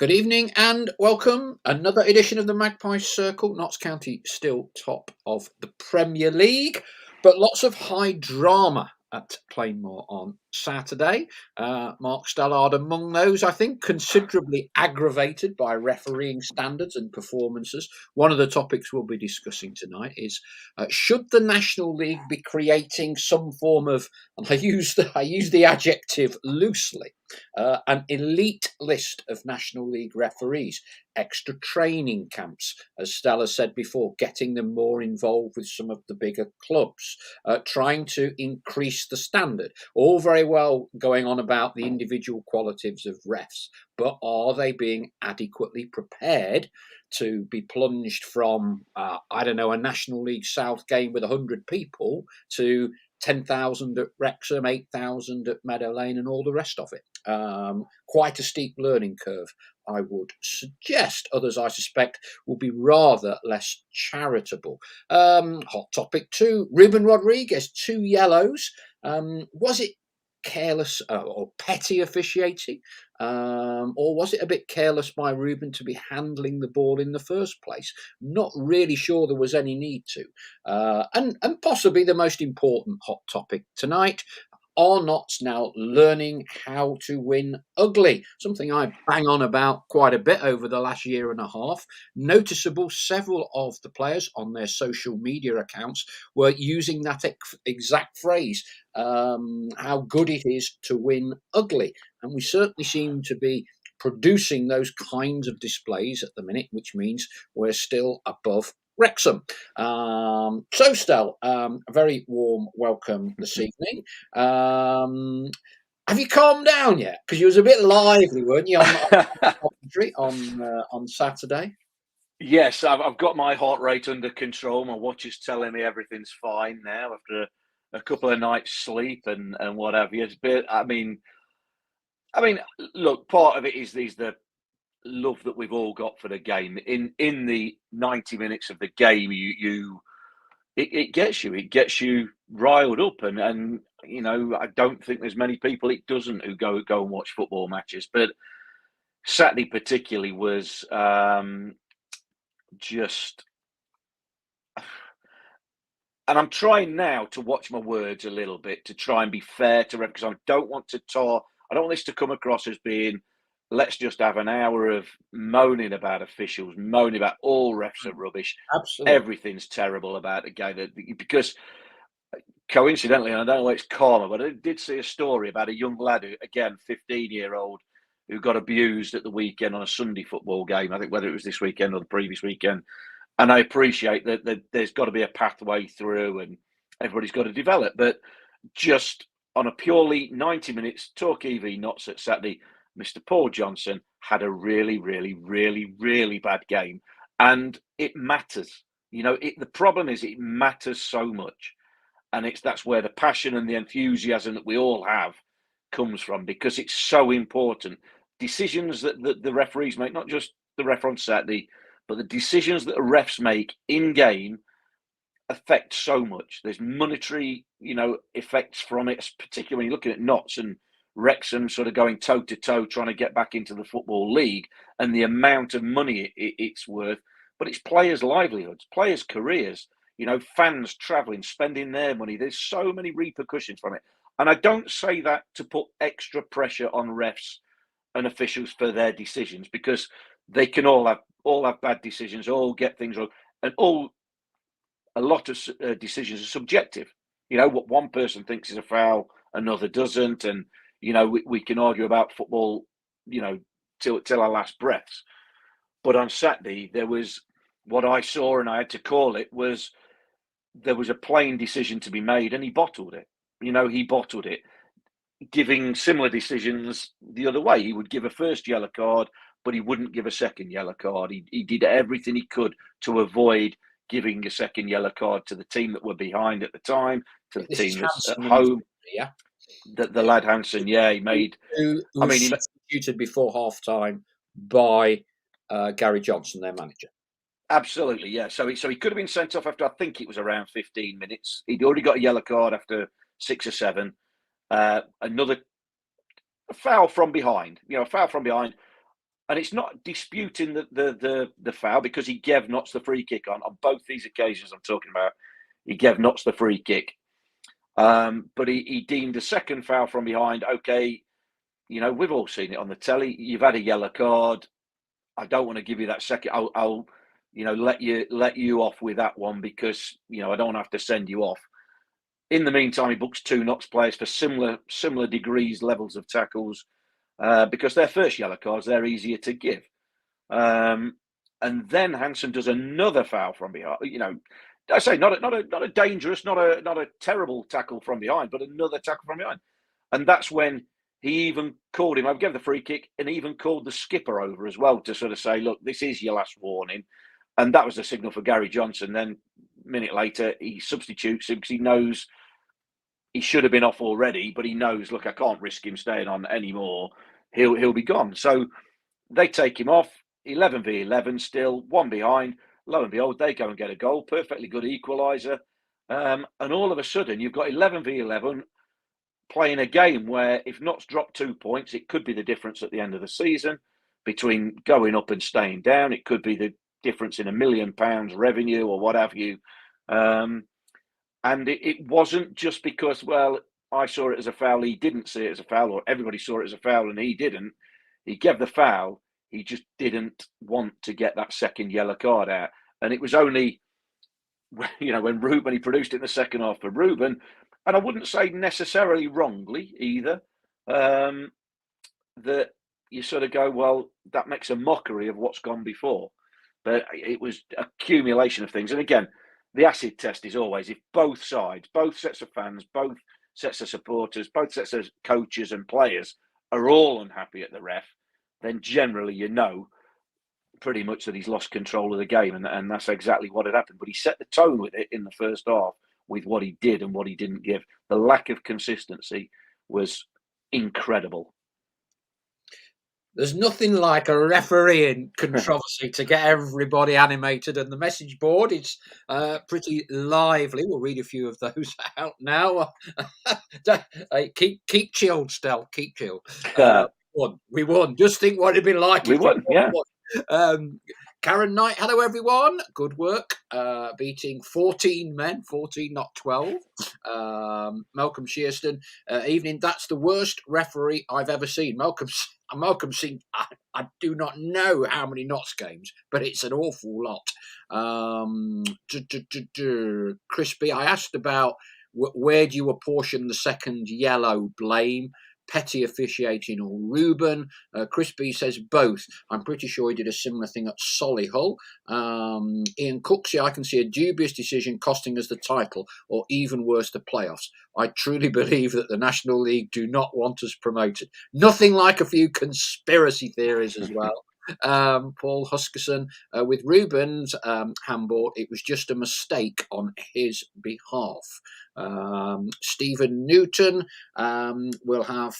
Good evening and welcome. Another edition of the Magpie Circle. Notts County still top of the Premier League, but lots of high drama at Plainmoor on Saturday. Mark Stallard among those, I think, considerably aggravated by refereeing standards and performances. One of the topics we'll be discussing tonight is should the National League be creating some form of, and I use the adjective loosely, an elite list of National League referees, extra training camps, as Stella said before, getting them more involved with some of the bigger clubs, trying to increase the standard. All very well going on about the individual qualities of refs, but are they being adequately prepared to be plunged from, a National League South game with 100 people to 10,000 at Wrexham, 8,000 at Meadow Lane, and all the rest of it? Quite a steep learning curve, I would suggest. Others, I suspect, will be rather less charitable. Hot topic too. Ruben Rodriguez, 2 yellows. Was it careless or petty officiating? Or was it a bit careless by Ruben to be handling the ball in the first place? Not really sure there was any need to. And possibly the most important hot topic tonight, are Notts now learning how to win ugly? Something I bang on about quite a bit over the last year and a half. Noticeable, several of the players on their social media accounts were using that exact phrase, how good it is to win ugly. And we certainly seem to be producing those kinds of displays at the minute, which means we're still above Wrexham. So, Stel, a very warm welcome this evening. Have you calmed down yet? Because you was a bit lively, weren't you, on Saturday? Yes, I've got my heart rate under control. My watch is telling me everything's fine now after a couple of nights' sleep and what have you. But I mean, look, part of it is the love that we've all got for the game. In the 90 minutes of the game, it gets you riled up, and I don't think there's many people it doesn't who go and watch football matches. But Saturday particularly was just, and I'm trying now to watch my words a little bit to try and be fair to Rev, because I don't want this to come across as being, let's just have an hour of moaning about officials, moaning about all refs are rubbish. Absolutely. Everything's terrible about the game. Because coincidentally, and I don't know it's karma, but I did see a story about a young lad, who, again, 15-year-old, who got abused at the weekend on a Sunday football game. I think whether it was this weekend or the previous weekend. And I appreciate that there's got to be a pathway through and everybody's got to develop. But just on a purely 90 minutes, Torquay v Notts at Saturday, Mr. Paul Johnson had a really, really, really, really bad game. And it matters. The problem is it matters so much. And that's where the passion and the enthusiasm that we all have comes from, because it's so important. Decisions that the referees make, not just the ref on Saturday, but the decisions that the refs make in game affect so much. There's monetary, effects from it, particularly when you're looking at Notts and Wrexham sort of going toe to toe, trying to get back into the Football League, and the amount of money it's worth. But it's players' livelihoods, players' careers, fans travelling, spending their money. There's so many repercussions from it. And I don't say that to put extra pressure on refs and officials for their decisions, because they can all have bad decisions, all get things wrong, and a lot of decisions are subjective. What one person thinks is a foul, another doesn't, and we can argue about football, till our last breaths. But on Saturday, there was what I saw, and I had to call it, was there was a plain decision to be made, and he bottled it. He bottled it, giving similar decisions the other way. He would give a first yellow card, but he wouldn't give a second yellow card. He did everything he could to avoid giving a second yellow card to the team that were behind at the time, to the team that's at home. Yeah. The lad Hansen, he made. Who was substituted before half time by Gary Johnson, their manager. Absolutely, yeah. So he could have been sent off after, I think it was around 15 minutes. He'd already got a yellow card after 6 or 7. Another foul from behind. A foul from behind. and it's not disputing the foul, because he gave Notts the free kick on both these occasions I'm talking about. He gave Notts the free kick, but he deemed a second foul from behind. Okay, we've all seen it on the telly. You've had a yellow card. I don't want to give you that second. I'll let you off with that one, because I don't have to send you off. In the meantime, he books 2 Notts players for similar degrees, levels of tackles, because their first yellow cards, they're easier to give. And then Hansen does another foul from behind. I say not a dangerous, not a terrible tackle from behind, but another tackle from behind. And that's when he even called him. I gave the free kick, and even called the skipper over as well, to sort of say, look, this is your last warning. And that was the signal for Gary Johnson. Then a minute later, he substitutes him, because he knows he should have been off already, but he knows, look, I can't risk him staying on anymore. He'll be gone. So they take him off, 11v11 still, 1 behind. Lo and behold, they go and get a goal, perfectly good equaliser. And all of a sudden, you've got 11v11 playing a game where, if Notts drop 2 points, it could be the difference at the end of the season between going up and staying down. It could be the difference in £1 million revenue or what have you. And it wasn't just because, well, I saw it as a foul, he didn't see it as a foul, or everybody saw it as a foul and he didn't. He gave the foul. He just didn't want to get that second yellow card out. And it was only, when he produced it in the second half for Ruben, and I wouldn't say necessarily wrongly either, that you sort of go, well, that makes a mockery of what's gone before. But it was accumulation of things. And again, the acid test is always, if both sides, both sets of fans, both sets of supporters, both sets of coaches and players are all unhappy at the ref, then generally pretty much that he's lost control of the game. And that's exactly what had happened. But he set the tone with it in the first half, with what he did and what he didn't give. The lack of consistency was incredible. There's nothing like a refereeing controversy to get everybody animated, and the message board is pretty lively. We'll read a few of those out now. Keep chilled, Stel. Keep chilled. We won. Just think what it'd been like. We won, yeah. Karen Knight, hello everyone. Good work. Beating 14 men, 14, not 12. Malcolm Shearston, evening. That's the worst referee I've ever seen. Malcolm seen, I do not know how many Notts games, but it's an awful lot. Crispy, I asked about where do you apportion the second yellow blame? Petty officiating or Ruben? Crispy says both. I'm pretty sure he did a similar thing at Solihull. Ian Cooksey, I can see a dubious decision costing us the title, or even worse, the playoffs. I truly believe that the National League do not want us promoted. Nothing like a few conspiracy theories as well. Paul Huskerson, with Ruben's handball, it was just a mistake on his behalf. Stephen Newton, we'll have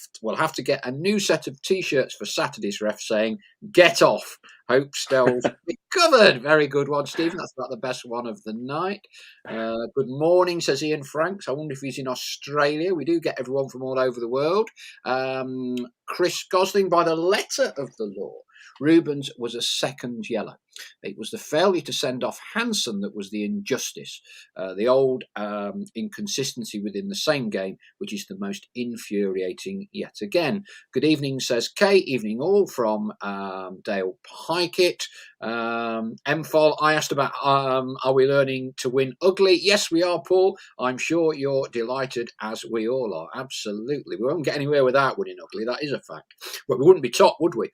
to get a new set of T-shirts for Saturday's ref saying "Get off." Hope Stell's recovered. Very good one, Stephen. That's about the best one of the night. Good morning, says Ian Franks. I wonder if he's in Australia. We do get everyone from all over the world. Chris Gosling, by the letter of the law, Rubens was a second yellow. It was the failure to send off Hansen that was the injustice. The old inconsistency within the same game, which is the most infuriating yet again. Good evening, says Kay. Evening all from Dale Pikett. MFOL, I asked about are we learning to win ugly? Yes, we are, Paul. I'm sure you're delighted, as we all are. Absolutely. We won't get anywhere without winning ugly. That is a fact. But we wouldn't be top, would we,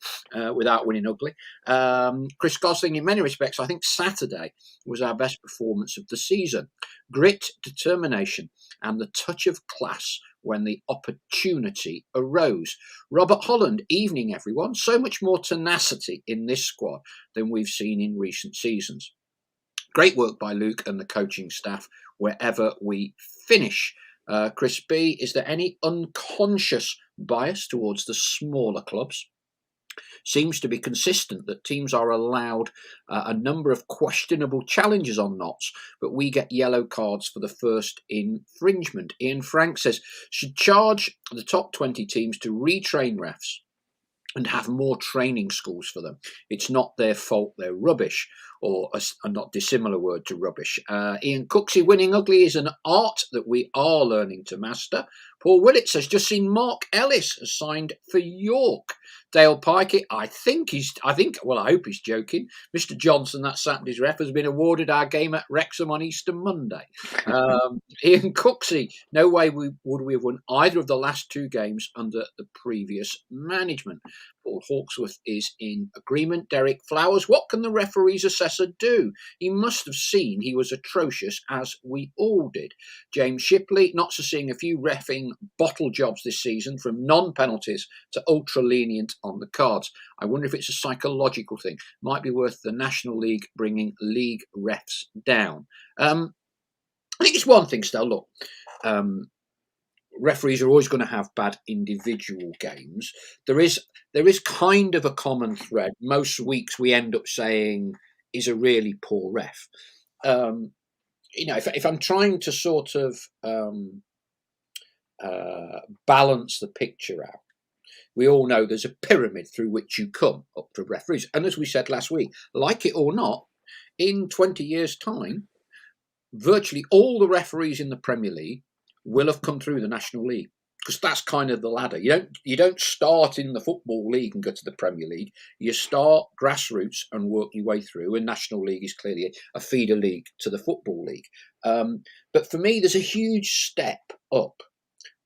without winning ugly? Chris Gosling, in many respects, I think Saturday was our best performance of the season. Grit, determination, and the touch of class when the opportunity arose. Robert Holland, evening everyone. So much more tenacity in this squad than we've seen in recent seasons. Great work by Luke and the coaching staff wherever we finish. Chris B, is there any unconscious bias towards the smaller clubs? Seems to be consistent that teams are allowed a number of questionable challenges on Notts, but we get yellow cards for the first infringement. Ian Frank says, should charge the top 20 teams to retrain refs and have more training schools for them. It's not their fault they're rubbish, or a not dissimilar word to rubbish. Ian Cooksey, winning ugly is an art that we are learning to master. Paul Willits has just seen Mark Ellis signed for York. Dale Pikey, I hope he's joking. Mr. Johnson, that Saturday's ref, has been awarded our game at Wrexham on Easter Monday. Ian Cooksey, no way would we have won either of the last two games under the previous management. Paul Hawksworth is in agreement. Derek Flowers, what can the referee's assessor do? He must have seen he was atrocious, as we all did. James Shipley, not so seeing a few reffing bottle jobs this season, from non-penalties to ultra-lenient on the cards. I wonder if it's a psychological thing. Might be worth the National League bringing league refs down. I think it's one thing still, look, referees are always going to have bad individual games. There is kind of a common thread. Most weeks we end up saying is a really poor ref. If I'm trying to sort of balance the picture out, we all know there's a pyramid through which you come up to referees. And as we said last week, like it or not, in 20 years' time, virtually all the referees in the Premier League will have come through the National League, because that's kind of the ladder. You don't start in the Football League and go to the Premier League. You start grassroots and work your way through, and National League is clearly a feeder league to the Football League. But for me, there's a huge step up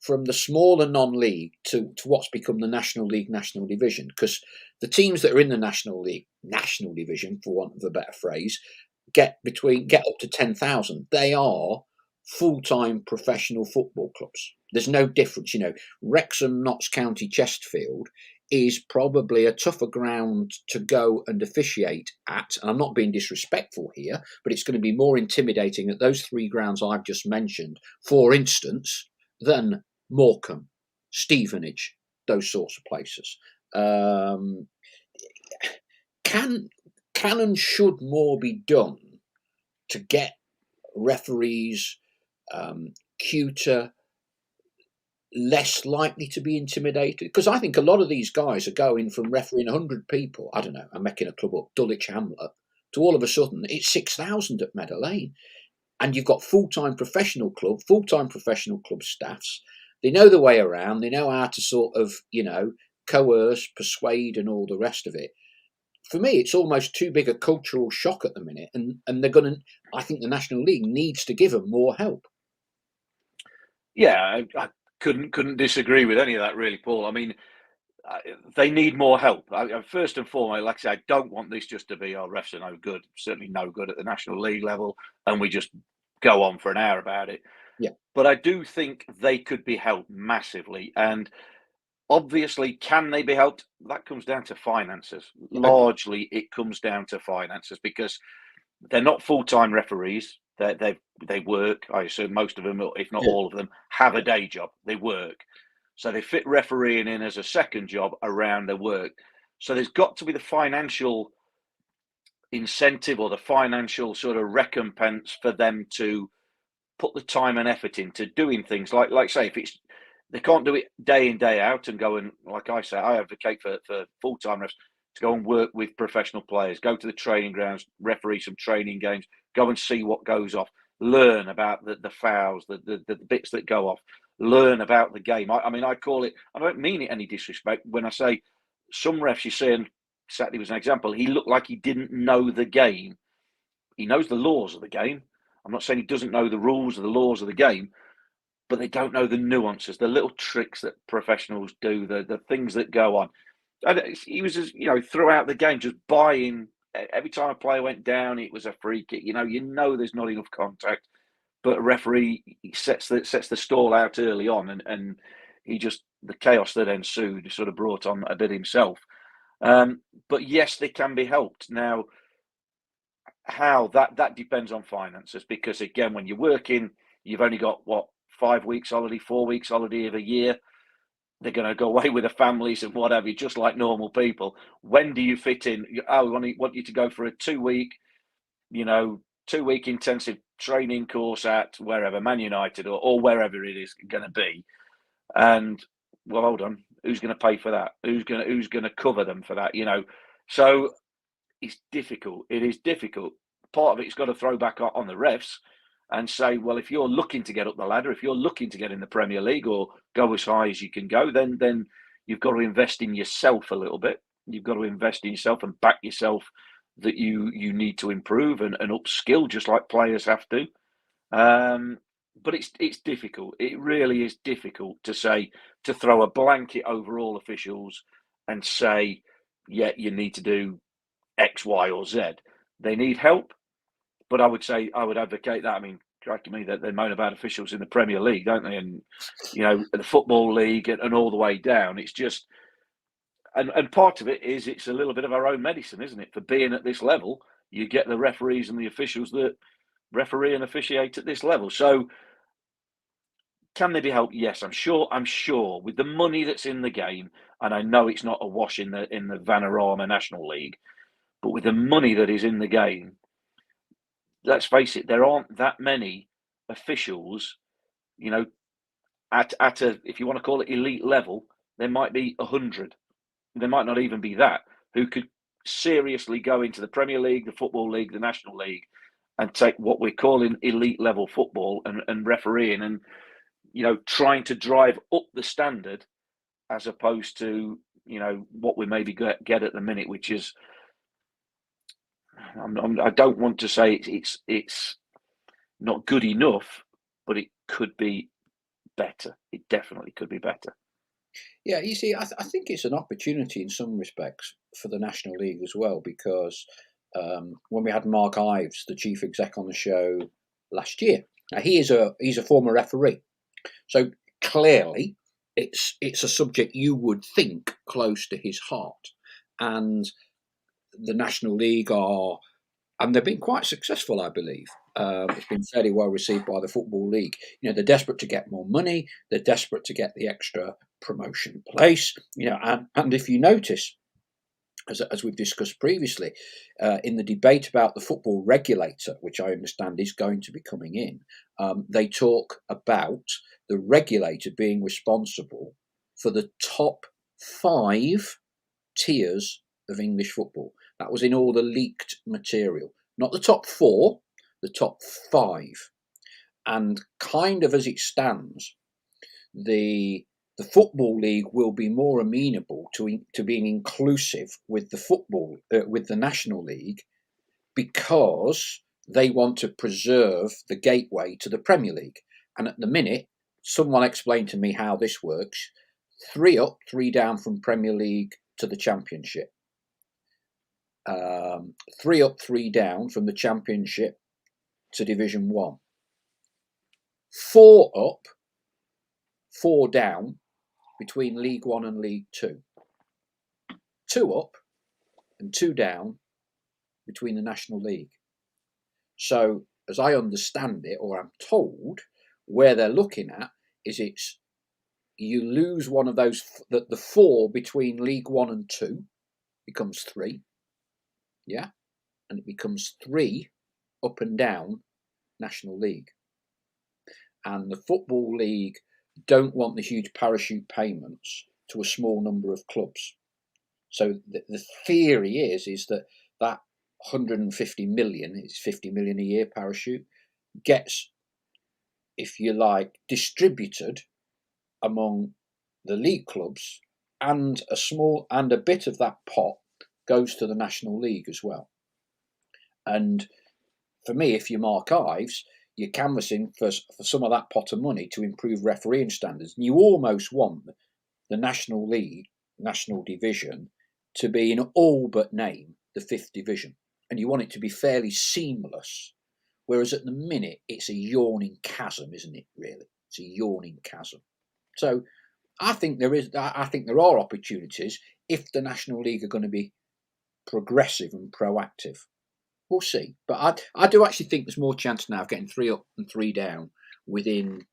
from the smaller non-league to what's become the National League National Division, because the teams that are in the National League National Division, for want of a better phrase, get up to 10,000. They are full-time professional football clubs. There's no difference. Wrexham, Notts County, Chesterfield is probably a tougher ground to go and officiate at. And I'm not being disrespectful here, but it's going to be more intimidating at those three grounds I've just mentioned, for instance, than Morecambe, Stevenage, those sorts of places. Can and should more be done to get referees cuter, less likely to be intimidated? Because I think a lot of these guys are going from refereeing 100 people, I don't know, I'm making a club up, Dulwich Hamlet, to all of a sudden it's 6,000 at Meadow Lane. And you've got full-time professional club staffs. They know the way around. They know how to sort of, coerce, persuade, and all the rest of it. For me, it's almost too big a cultural shock at the minute, and I think the National League needs to give them more help. Yeah, I couldn't disagree with any of that, really, Paul. I mean, they need more help. First and foremost, like I say, I don't want this just to be, refs are no good, certainly no good at the National League level, and we just go on for an hour about it. Yeah. But I do think they could be helped massively. And obviously, can they be helped? That comes down to finances. Largely, it comes down to finances, because they're not full-time referees. They work. I assume most of them, if not all of them, have a day job. They work. So they fit refereeing in as a second job around their work. So there's got to be the financial incentive or the financial sort of recompense for them to put the time and effort into doing things like say, if it's, they can't do it day in, day out and go and, like I say, I advocate for full-time refs to go and work with professional players, go to the training grounds, referee some training games, go and see what goes off, learn about the fouls, the bits that go off, learn about the game. I mean, I call it, I don't mean it any disrespect when I say some refs, you're saying, Saturday was an example, he looked like he didn't know the game. He knows the laws of the game. I'm not saying he doesn't know the rules or the laws of the game, but they don't know the nuances, the little tricks that professionals do, the things that go on. And he was just, throughout the game, just buying. Every time a player went down, it was a free kick. There's not enough contact, but a referee sets the stall out early on, and he just, the chaos that ensued sort of brought on a bit himself. But yes, they can be helped. Now, how that depends on finances, because again, when you're working, you've only got 5 weeks holiday, 4 weeks holiday of a year. They're going to go away with their families and whatever, just like normal people. When do you fit in? We want you to go for a 2-week, 2-week intensive training course at wherever, Man United or wherever it is going to be. And, well, hold on. Who's going to pay for that? Who's going to cover them for that? So it's difficult. It is difficult. Part of it's got to throw back on the refs and say, well, if you're looking to get up the ladder, if you're looking to get in the Premier League or go as high as you can go, then you've got to invest in yourself a little bit. You've got to invest in yourself and back yourself that you need to improve and upskill, just like players have to. But it's difficult. It really is difficult to throw a blanket over all officials and say, yeah, you need to do X, Y, or Z. They need help, but I would advocate that. I mean, cracking me that they moan about officials in the Premier League, don't they? And the Football League and all the way down. It's just, and part of it is it's a little bit of our own medicine, isn't it? For being at this level, you get the referees and the officials that referee and officiate at this level. So, can they be helped? Yes, I'm sure with the money that's in the game, and I know it's not a wash in the Vanarama National League, but with the money that is in the game, let's face it, there aren't that many officials, at a, if you want to call it elite level, there might be 100. There might not even be that, who could seriously go into the Premier League, the Football League, the National League, and take what we're calling elite level football and refereeing and, trying to drive up the standard as opposed to, what we maybe get at the minute, which is, I don't want to say it's not good enough, but it could be better. It definitely could be better. Yeah, you see, I think it's an opportunity in some respects for the National League as well, because when we had Mark Ives, the chief exec, on the show last year, now he's a former referee, so clearly it's a subject you would think close to his heart, and the National League and they've been quite successful, I believe. It's been fairly well received by the Football League. They're desperate to get more money. They're desperate to get the extra promotion place. And if you notice, as we've discussed previously, in the debate about the football regulator, which I understand is going to be coming in, they talk about the regulator being responsible for the top 5 tiers of English football. That was in all the leaked material. Not the top 4, the top 5. And kind of as it stands, the Football League will be more amenable to being inclusive with with the National League, because they want to preserve the gateway to the Premier League. And at the minute, someone explained to me how this works: 3 up, 3 down from Premier League to the Championship. 3 up, 3 down from the Championship to Division 1. 4 up, 4 down between League 1 and League 2. 2 up and 2 down between the National League. So, as I understand it, or I'm told, where they're looking at is you lose one of those, the 4 between League 1 and 2 becomes 3. Yeah, and it becomes 3 up and down National League. And the Football League don't want the huge parachute payments to a small number of clubs. So the theory is that 150 million, it's 50 million a year parachute, gets, if you like, distributed among the league clubs, and a bit of that pot goes to the National League as well. And for me, if you're Mark Ives, you're canvassing for some of that pot of money to improve refereeing standards. And you almost want the National League, National Division, to be in all but name the 5th division. And you want it to be fairly seamless. Whereas at the minute, it's a yawning chasm, isn't it, really? It's a yawning chasm. So I think there are opportunities if the National League are going to be progressive and proactive. We'll see. But I do actually think there's more chance now of getting 3 up and 3 down within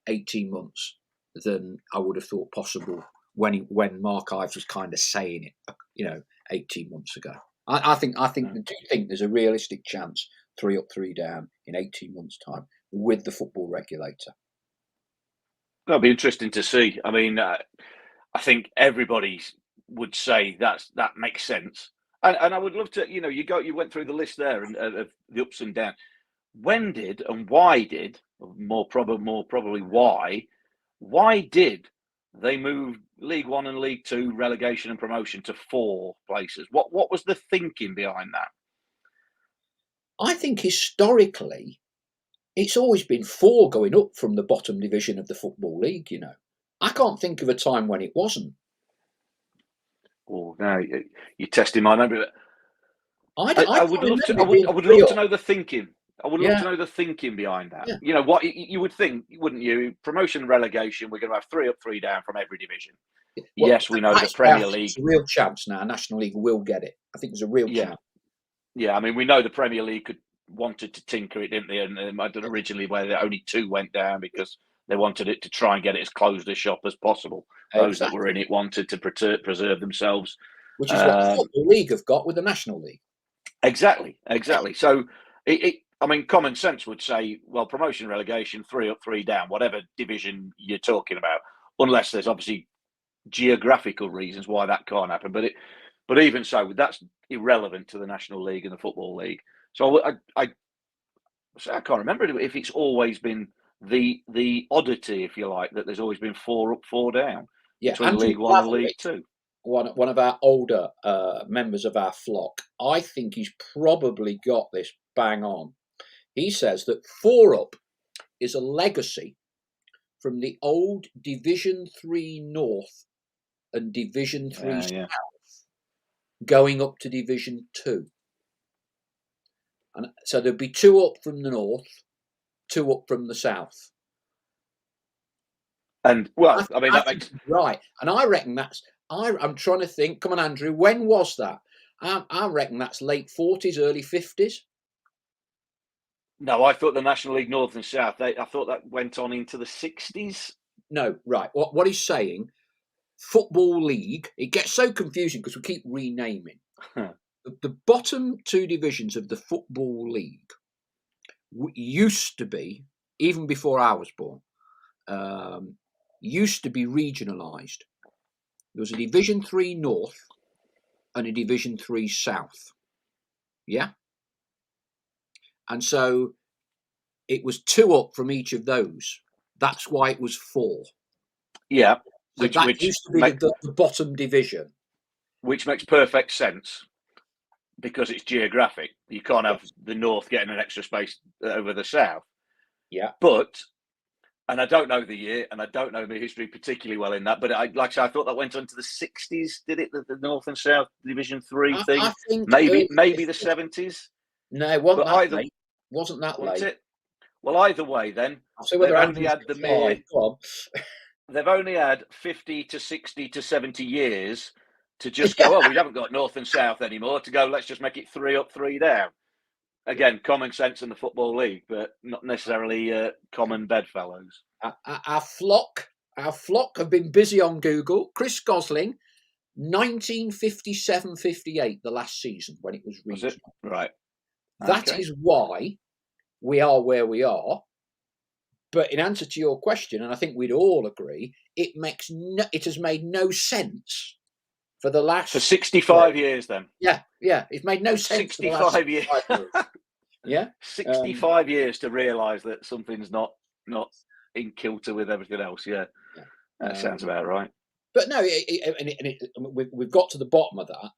18 months than I would have thought possible when Mark Ives was kind of saying it, 18 months ago. I think there's a realistic chance 3 up, 3 down in 18 months' time with the football regulator. That'll be interesting to see. I mean, I think everybody would say that makes sense. And I would love to, you went through the list there and of the ups and downs. When did and why did, more probably why did they move League One and League Two relegation and promotion to 4 places? What was the thinking behind that? I think historically, it's always been 4 going up from the bottom division of the Football League, I can't think of a time when it wasn't. Oh, no, you're testing my memory. I would can't love to. remember I it being would 3 love to up. know the thinking. I would love Yeah, to know the thinking behind that. yeah, You know what you would think, wouldn't you? Promotion, relegation. We're going to have 3 up, 3 down from every division. well, Yes, we know the that's why I Premier think League. there's a real chance now National League will get it. I think there's a real Yeah, chance. yeah. I mean, we know the Premier League wanted to tinker it, didn't they? And originally, where only 2 went down because they wanted it to try and get it as closed a shop as possible. Those that were in Exactly. it wanted to preserve themselves. Which is what the Football League have got with the National League. Exactly. So I mean, common sense would say, well, promotion, relegation, 3 up, 3 down, whatever division you're talking about, unless there's obviously geographical reasons why that can't happen. But even so, that's irrelevant to the National League and the Football League. So I can't remember if it's always been the oddity, if you like, that there's always been 4 up, 4 down Yeah, between Andrew League One and League Blaverick, Two. one of our older members of our flock, I think he's probably got this bang on. He says that 4 up is a legacy from the old Division 3 North and Division 3 Yeah. South going up to Division 2. And so there'd be 2 up from the North, 2 up from the South. And well, I mean, that makes right. And I reckon I'm trying to think. Come on, Andrew. When was that? I reckon that's late 40s, early 50s. No, I thought the National League North and South. I thought that went on into the 60s. No, right. What he's saying, Football League. It gets so confusing because we keep renaming. The bottom 2 divisions of the Football League used to be, even before I was born, used to be regionalised. There was a Division 3 North and a Division 3 South. Yeah? And so it was 2 up from each of those. That's why it was 4. Yeah. So that used to be the bottom division. Which makes perfect sense because it's geographic. You can't have the North getting an extra space over the South. Yeah. But, and I don't know the year and I don't know the history particularly well in that, but like I said, I thought that went on to the 60s, did it? The North and South Division 3 thing? I think maybe the 70s? No, it wasn't that late. Wasn't that late. It? Well, either way then, I'll see whether they've only had the mere... Go on. They've only had 50 to 60 to 70 years to just go, oh, we haven't got North and South anymore, to go, let's just make it 3 up, 3 down. Again, common sense in the Football League, but not necessarily common bedfellows. Our flock have been busy on Google. Chris Gosling, 1957-58, the last season when it was regional. Right. That is why we are where we are. But in answer to your question, and I think we'd all agree, it has made no sense for the last 65 years. Then, yeah, it's made no sense. 65 years. Yeah, 65 years to realise that something's not in kilter with everything else. Yeah, that sounds about right. But no, we've got to the bottom of that.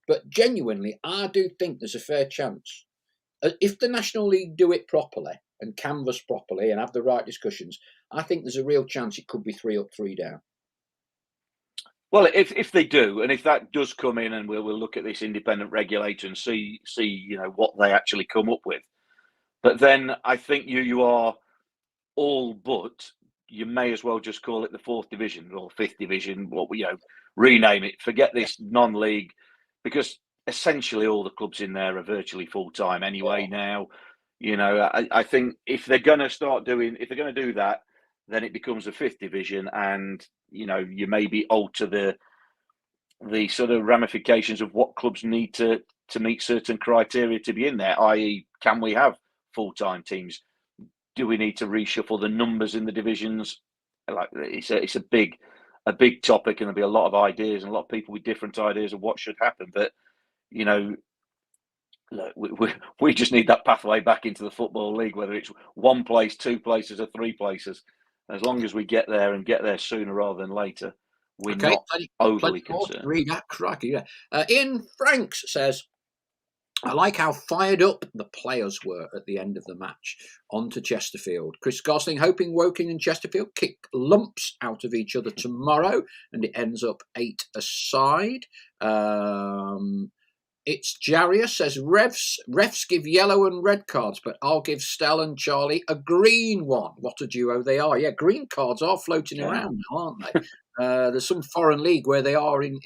But genuinely, I do think there's a fair chance if the National League do it properly and canvass properly and have the right discussions. I think there's a real chance it could be 3 up, 3 down. Well, if they do, and if that does come in, and we'll look at this independent regulator and see what they actually come up with. But then I think you are all but. You may as well just call it the 4th division or 5th division. Rename it. Forget this non-league, because essentially all the clubs in there are virtually full time anyway now. I think if they're going to do that, then it becomes a 5th division, and you maybe alter the sort of ramifications of what clubs need to meet certain criteria to be in there. I.e., can we have full-time teams? Do we need to reshuffle the numbers in the divisions? Like it's a big a big topic, and there'll be a lot of ideas and a lot of people with different ideas of what should happen. But you know, look, we just need that pathway back into the Football League, whether it's one place, two places, or three places. As long as we get there and get there sooner rather than later, we're Okay, not plenty overly more to concerned. read that. Crikey, yeah. Ian Franks says, I like how fired up the players were at the end of the match. On to Chesterfield. Chris Gosling hoping Woking and Chesterfield kick lumps out of each other tomorrow, and it ends up 8-aside. It's Jarius says refs give yellow and red cards, but I'll give Stell and Charlie a green one. What a duo they are! Yeah, green cards are floating around now, aren't they? There's some foreign league where they are in.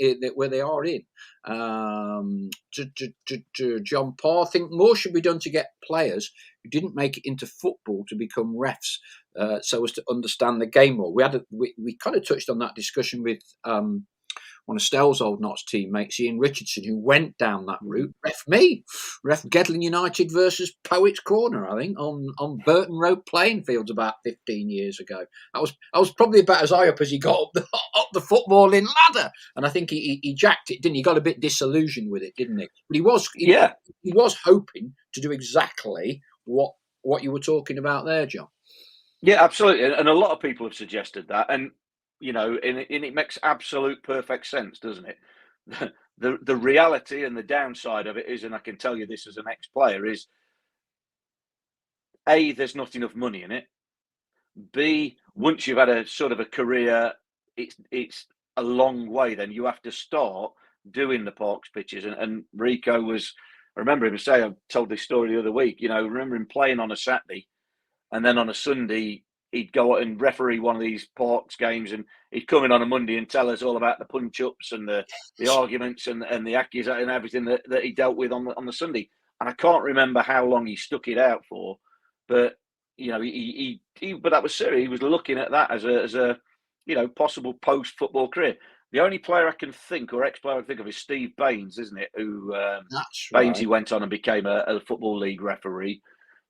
John Paul, I think more should be done to get players who didn't make it into football to become refs, so as to understand the game more. We kind of touched on that discussion with one of Stell's old Notts teammates, Ian Richardson, who went down that route. Ref Gedling United versus Poets Corner, I think, on Burton Road playing fields about 15 years ago. I was probably about as high up as he got up the footballing ladder, and I think he jacked it, didn't he? He got a bit disillusioned with it, didn't he? But he was hoping to do exactly what you were talking about there, John. Yeah, absolutely, and a lot of people have suggested that, and and it makes absolute perfect sense, doesn't it? The reality and the downside of it is, and I can tell you this as an ex-player, is A, there's not enough money in it. B, once you've had a sort of a career, it's a long way. Then you have to start doing the Parks pitches, and Rico was. I remember him saying, I told this story the other week. I remember him playing on a Saturday, and then on a Sunday he'd go and referee one of these Parks games, and he'd come in on a Monday and tell us all about the punch-ups and the arguments and the accusations and everything that he dealt with on the Sunday. And I can't remember how long he stuck it out for, but but that was serious. He was looking at that as a possible post-football career. The only player I can think, or ex-player I can think of, is Steve Baines, isn't it? Who That's Baines, right. he went on and became a Football League referee.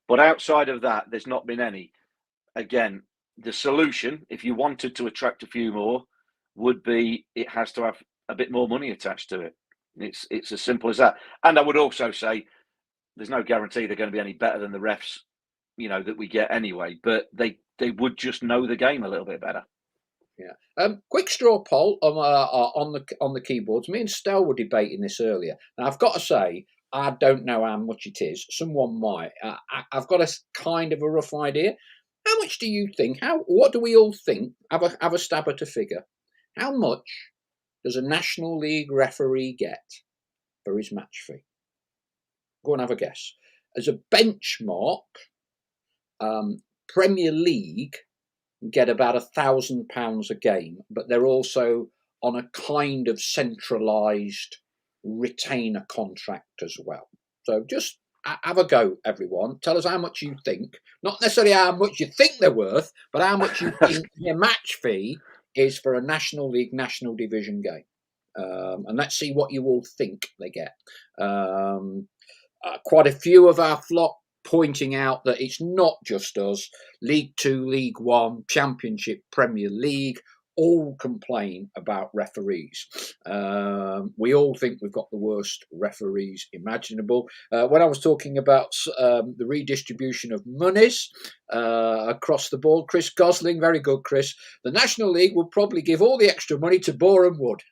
But outside of that, there's not been any. Again, the solution, if you wanted to attract a few more, would be it has to have a bit more money attached to it. It's as simple as that. And I would also say there's no guarantee they're going to be any better than the refs, that we get anyway. But they would just know the game a little bit better. Yeah. Quick straw poll on the keyboards. Me and Stell were debating this earlier. Now I've got to say, I don't know how much it is. Someone might. I've got a kind of a rough idea. How much do you think? What do we all think? Have a stab at a figure. How much does a National League referee get for his match fee? Go and have a guess. As a benchmark, Premier League get about £1,000 a game, but they're also on a kind of centralised retainer contract as well. So just have a go, everyone. Tell us how much you think. Not necessarily how much you think they're worth, but how much you think their match fee is for a National League National Division game. And let's see what you all think they get. Quite a few of our flock pointing out that it's not just us. League Two, League One, Championship, Premier League all complain about referees. We all think we've got the worst referees imaginable. When I was talking about the redistribution of monies across the board, Chris Gosling, very good, Chris, the National League would probably give all the extra money to Boreham Wood.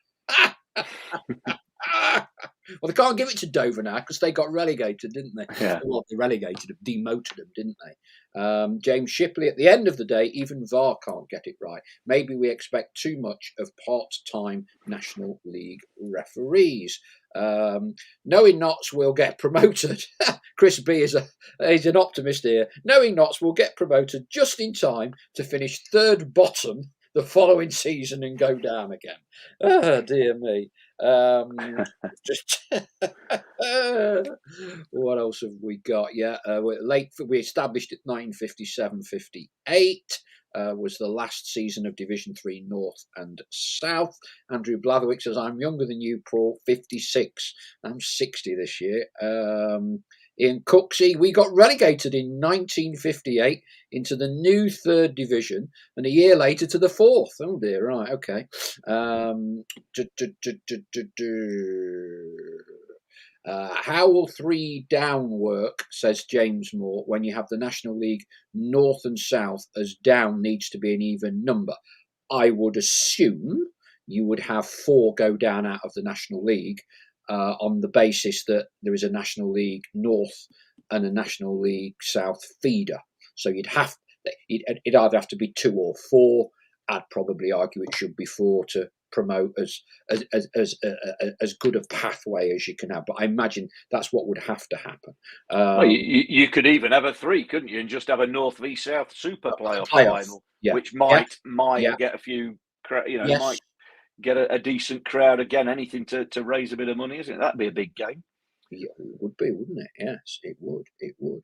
Well, they can't give it to Dover now because they got relegated, didn't they? Yeah. Well, they relegated them, demoted them, didn't they? James Shipley, at the end of the day, even VAR can't get it right. Maybe we expect too much of part-time National League referees. Knowing Notts will get promoted. Chris B is an optimist here. Knowing Notts will get promoted just in time to finish third bottom the following season and go down again. Oh, dear me. What else have we got? Yeah, we established it 1957-58. Was the last season of Division 3 North and South. Andrew Blatherwick says, I'm younger than you, Paul, 56. I'm 60 this year. Ian Cooksey, we got relegated in 1958 into the new third division and a year later to the fourth. Oh dear, right, okay. How will 3 down work, says James Moore, when you have the National League North and South, as down needs to be an even number? I would assume you would have 4 go down out of the National League on the basis that there is a National League North and a National League South feeder. So it'd either have to be 2 or 4. I'd probably argue it should be 4 to promote as good a pathway as you can have. But I imagine that's what would have to happen. Well, you could even have a 3, couldn't you, and just have a North v South Super playoff final, yeah, which might yeah, get a few, yes. might get a decent crowd again. Anything to raise a bit of money, isn't it? That'd be a big game. Yeah, it would be, wouldn't it? Yes, it would. It would.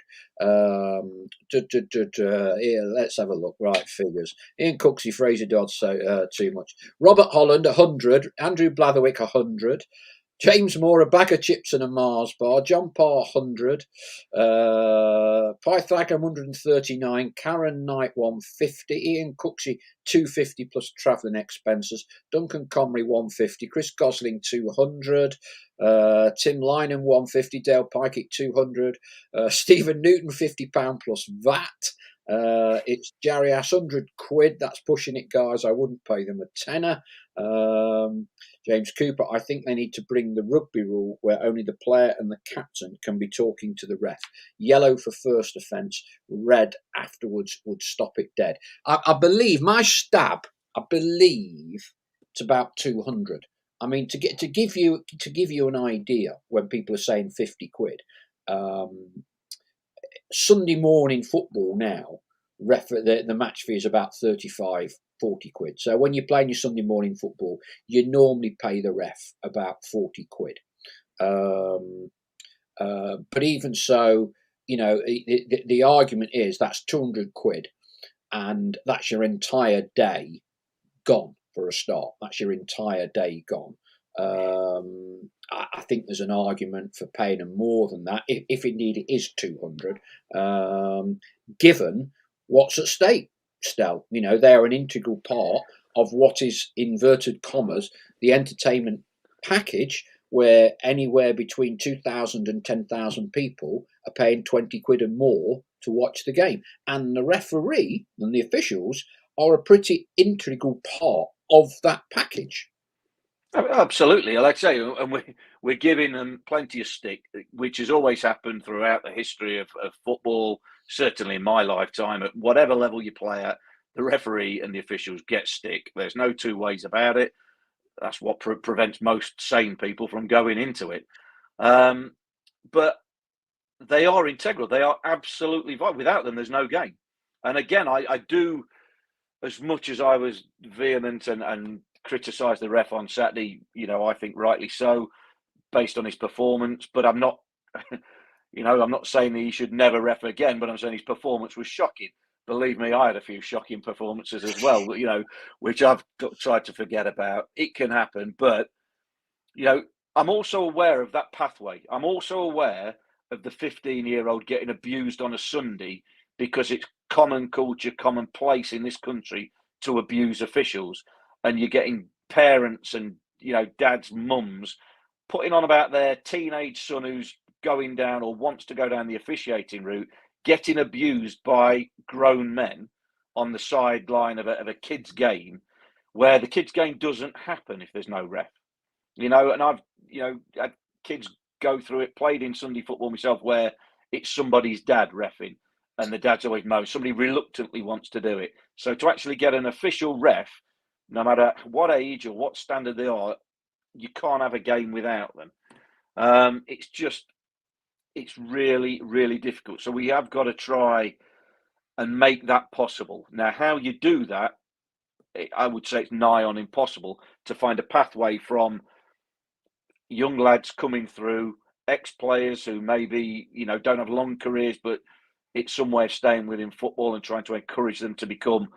Here, let's have a look. Right, figures. Ian Cooksey, Fraser Dodds, so too much. Robert Holland, 100. Andrew Blatherwick, 100. James Moore, a bag of chips and a Mars bar. John Parr, 100. Pythagoras, 139. Karen Knight, 150. Ian Cooksey, 250 plus travelling expenses. Duncan Comrie, 150. Chris Gosling, 200. Tim Lynham, 150. Dale Pike, 200. Stephen Newton, £50 plus VAT. It's Jerry Ass, £100. That's pushing it, guys. I wouldn't pay them a tenner. James Cooper, I think they need to bring the rugby rule where only the player and the captain can be talking to the ref. Yellow for first offence, red afterwards would stop it dead. I believe my stab. I believe it's about 200. I mean, to give you an idea, when people are saying £50, Sunday morning football now, the match fee is about 35, 40 quid. So when you're playing your Sunday morning football, you normally pay the ref about 40 quid. But even so, the argument is that's 200 quid, and that's your entire day gone for a start. That's your entire day gone. I think there's an argument for paying them more than that, if indeed it is 200, given what's at stake. Still, they're an integral part of what is, inverted commas, the entertainment package, where anywhere between 2,000 and 10,000 people are paying 20 quid and more to watch the game. And the referee and the officials are a pretty integral part of that package. Absolutely, like I say, and we're giving them plenty of stick, which has always happened throughout the history of football. Certainly in my lifetime, at whatever level you play at, the referee and the officials get stick. There's no two ways about it. That's what prevents most sane people from going into it. But they are integral. They are absolutely vital. Without them, there's no game. And again, I do, as much as I was vehement and criticised the ref on Saturday, I think rightly so, based on his performance. But I'm not, I'm not saying that he should never ref again, but I'm saying his performance was shocking. Believe me, I had a few shocking performances as well, which I've tried to forget about. It can happen, but, I'm also aware of that pathway. I'm also aware of the 15-year-old getting abused on a Sunday because it's common culture, commonplace in this country to abuse officials. And you're getting parents and, dads, mums putting on about their teenage son who's going down or wants to go down the officiating route, getting abused by grown men on the sideline of a kid's game, where the kid's game doesn't happen if there's no ref. And I've, had kids go through it, played in Sunday football myself, where it's somebody's dad reffing, and the dad's always most. Somebody reluctantly wants to do it. So to actually get an official ref, no matter what age or what standard they are, you can't have a game without them. It's really, really difficult. So we have got to try and make that possible. Now, how you do that, I would say it's nigh on impossible to find a pathway from young lads coming through, ex-players who maybe, don't have long careers, but it's some way of staying within football and trying to encourage them to become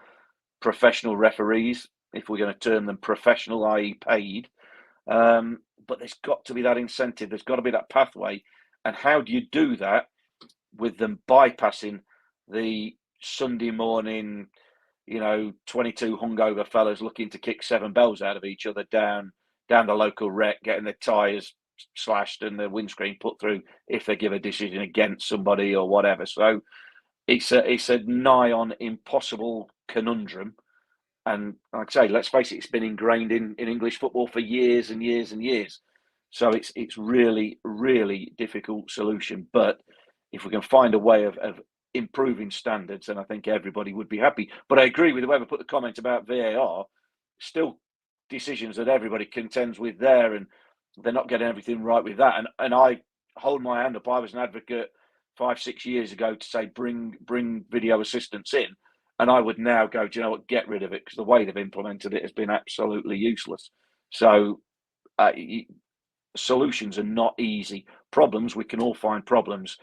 professional referees, if we're going to term them professional, i.e. paid. But there's got to be that incentive. There's got to be that pathway. And how do you do that with them bypassing the Sunday morning, 22 hungover fellas looking to kick 7 bells out of each other down the local wreck, getting their tyres slashed and the windscreen put through if they give a decision against somebody or whatever. So it's a nigh on impossible conundrum. And like I say, let's face it, it's been ingrained in English football for years and years and years. So it's really, really difficult solution. But if we can find a way of improving standards, then I think everybody would be happy. But I agree with whoever put the comment about VAR. Still decisions that everybody contends with there, and they're not getting everything right with that. And I hold my hand up. I was an advocate 5-6 years ago to say bring video assistance in, and I would now go, do you know what, get rid of it, because the way they've implemented it has been absolutely useless. So solutions are not easy. Problems, we can all find problems.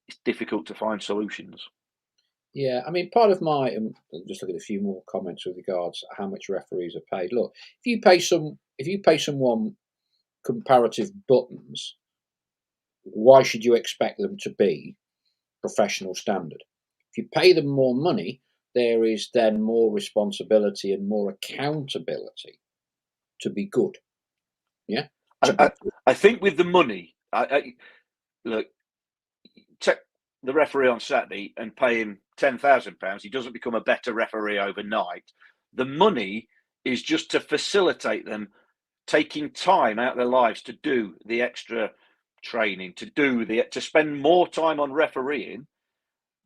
It's difficult to find solutions. Yeah, I mean, part of my just look at a few more comments with regards to how much referees are paid. Look, if you pay someone comparative buttons, why should you expect them to be professional standard? If you pay them more money, there is then more responsibility and more accountability to be good. Yeah, I think with the money, look, take the referee on Saturday and pay him £10,000. He doesn't become a better referee overnight. The money is just to facilitate them taking time out of their lives to do the extra training, to spend more time on refereeing,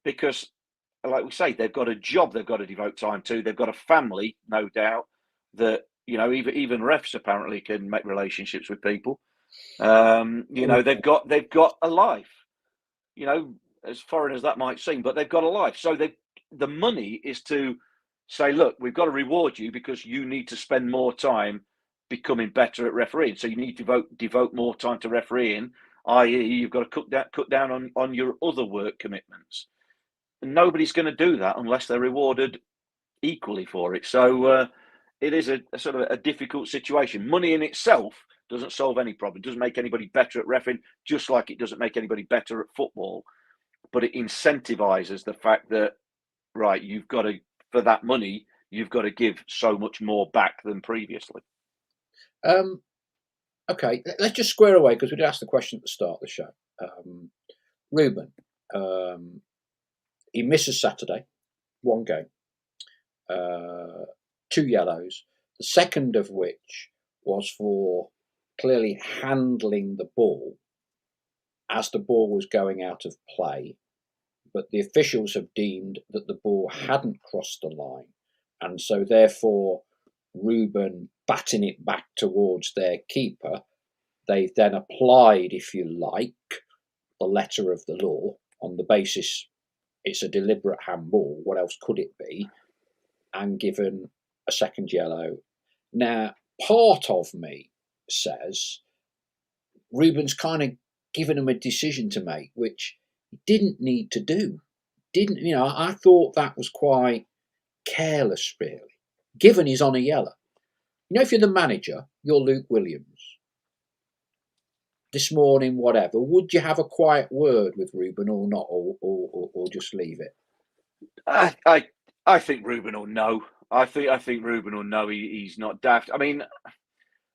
because, like we say, they've got a job they've got to devote time to. They've got a family, no doubt, that even refs apparently can make relationships with people. They've got a life. As foreign as that might seem, but they've got a life. So the money is to say, look, we've got to reward you because you need to spend more time becoming better at refereeing. So you need to devote more time to refereeing, i.e., you've got to cut down on your other work commitments. And nobody's going to do that unless they're rewarded equally for it. So it is a sort of a difficult situation. Money in itself doesn't solve any problem. It doesn't make anybody better at refereeing, just like it doesn't make anybody better at football. But it incentivizes the fact that, right, you've got to, for that money, you've got to give so much more back than previously. Okay, let's just square away, because we did ask the question at the start of the show. Ruben, he misses Saturday, one game, 2 yellows, the second of which was for clearly handling the ball as the ball was going out of play, but the officials have deemed that the ball hadn't crossed the line, and so therefore Ruben batting it back towards their keeper, they've then applied, if you like, the letter of the law on the basis it's a deliberate handball, what else could it be, and given a second yellow. Now, part of me says Ruben's kind of given him a decision to make, which he didn't need to do. I thought that was quite careless, really, given he's on a yellow. If you're the manager, you're Luke Williams. This morning, whatever, would you have a quiet word with Ruben or not, or just leave it? I think Ruben will know. I think Ruben will know he's not daft. I mean,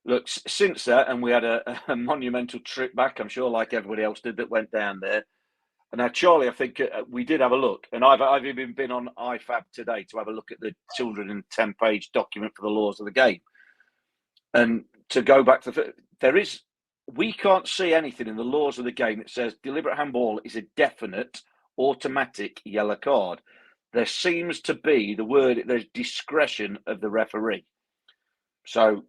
look, since that, and we had a monumental trip back, I'm sure, like everybody else did that went down there. And now, Charlie, I think we did have a look, and I've even been on IFAB today to have a look at the 210-page document for the laws of the game. And to go back to we can't see anything in the laws of the game that says deliberate handball is a definite, automatic yellow card. There seems to be there's discretion of the referee. So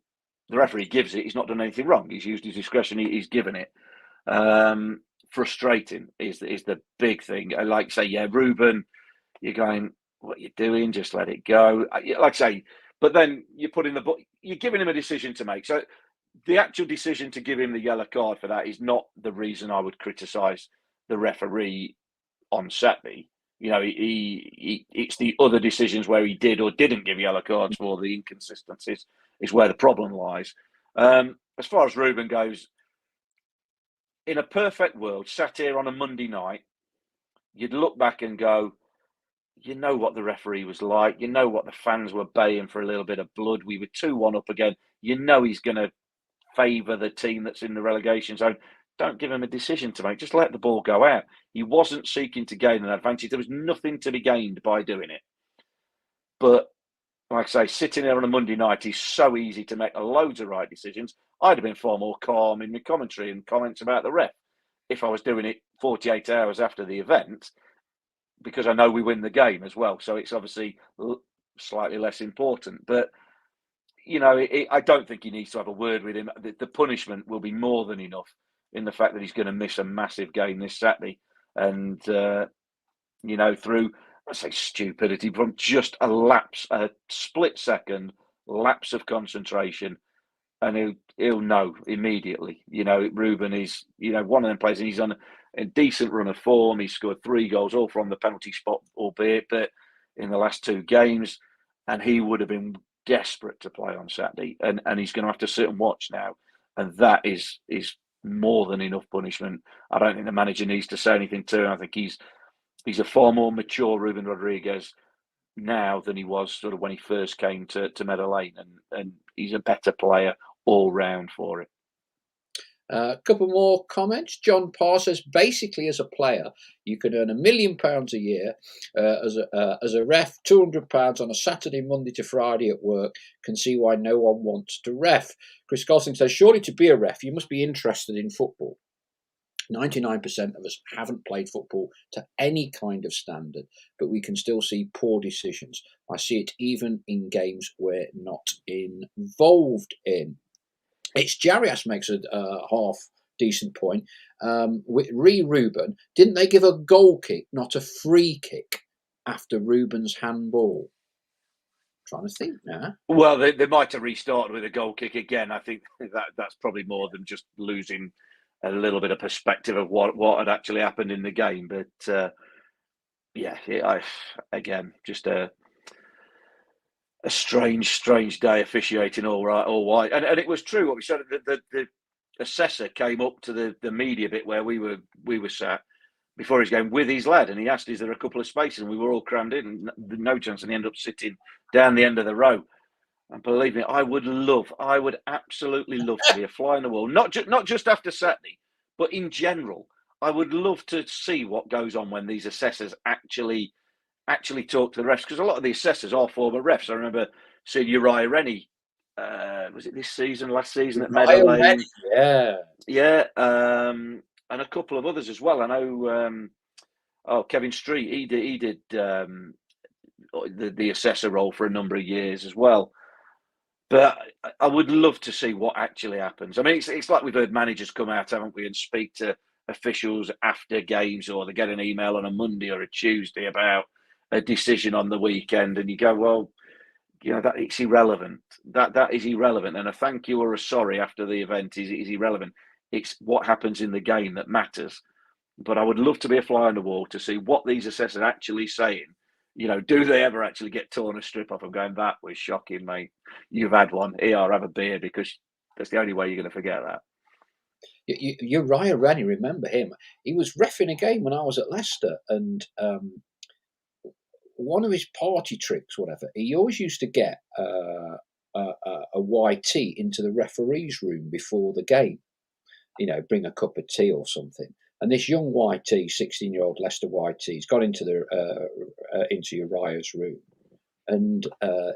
the referee gives it. He's not done anything wrong. He's used his discretion. He's given it. Frustrating is the big thing. I like say, yeah, Ruben, you're going, what are you doing? Just let it go. Like I say, but then you're giving him a decision to make. So the actual decision to give him the yellow card for that is not the reason I would criticise the referee on Saturday. It's the other decisions where he did or didn't give yellow cards for the inconsistencies is where the problem lies. As far as Ruben goes, in a perfect world, sat here on a Monday night, you'd look back and go, you know what the referee was like. You know what the fans were baying for a little bit of blood. We were 2-1 up again. You know he's going to favour the team that's in the relegation zone. Don't give him a decision to make. Just let the ball go out. He wasn't seeking to gain an advantage. There was nothing to be gained by doing it. But like I say, sitting there on a Monday night, he's so easy to make loads of right decisions. I'd have been far more calm in my commentary and comments about the ref if I was doing it 48 hours after the event, because I know we win the game as well. So it's obviously slightly less important. But, you know, I don't think he needs to have a word with him. The punishment will be more than enough in the fact that he's going to miss a massive game this Saturday. And, you know, through, I say stupidity, from just a split second lapse of concentration, and he'll know immediately. You know, Ruben is, you know, one of them players, and he's on a decent run of form. He's scored 3 goals, all from the penalty spot, albeit, but in the last 2 games, and he would have been desperate to play on Saturday, and he's going to have to sit and watch now, and that is more than enough punishment. I don't think the manager needs to say anything to him. I think he's a far more mature Ruben Rodriguez now than he was sort of when he first came to Meadow Lane, and he's a better player all round for it. A couple more comments. John Parr says, basically, as a player, you can earn £1 million a year. As a ref, £200 on a Saturday, Monday to Friday at work. Can see why no one wants to ref. Chris Gosling says, surely to be a ref, you must be interested in football. 99% of us haven't played football to any kind of standard, but we can still see poor decisions. I see it even in games we're not involved in. It's Jarias makes a half decent point. With Ruben, didn't they give a goal kick, not a free kick, after Ruben's handball? Trying to think now. Well, they might have restarted with a goal kick again. I think that's probably more than just losing a little bit of perspective of what had actually happened in the game. But again, just a strange day officiating, all right. And it was true what we said. The assessor came up to the media bit where we were sat before his game with his lad, and he asked, is there a couple of spaces? And we were all crammed in, and no chance, and he ended up sitting down the end of the row. And believe me, I would absolutely love to be a fly on the wall, not just after Saturday, but in general. I would love to see what goes on when these assessors actually talk to the refs, because a lot of the assessors are former refs. I remember seeing Uriah Rennie, was it last season at Meadow Lane? Yeah, and a couple of others as well. I know, Kevin Street, he did the assessor role for a number of years as well. But I would love to see what actually happens. I mean, it's like we've heard managers come out, haven't we, and speak to officials after games, or they get an email on a Monday or a Tuesday about a decision on the weekend, and you go, well, you know, that it's irrelevant. That is irrelevant. And a thank you or a sorry after the event is irrelevant. It's what happens in the game that matters. But I would love to be a fly on the wall to see what these assessors are actually saying. You know, do they ever actually get torn a strip off? I'm going, that was shocking, mate. You've had one. Here, have a beer, because that's the only way you're going to forget that. Uriah Rennie, remember him? He was reffing a game when I was at Leicester, and one of his party tricks, whatever, he always used to get a YT into the referee's room before the game. You know, bring a cup of tea or something. And this young YT, 16-year-old Leicester YT, has got into into Uriah's room, and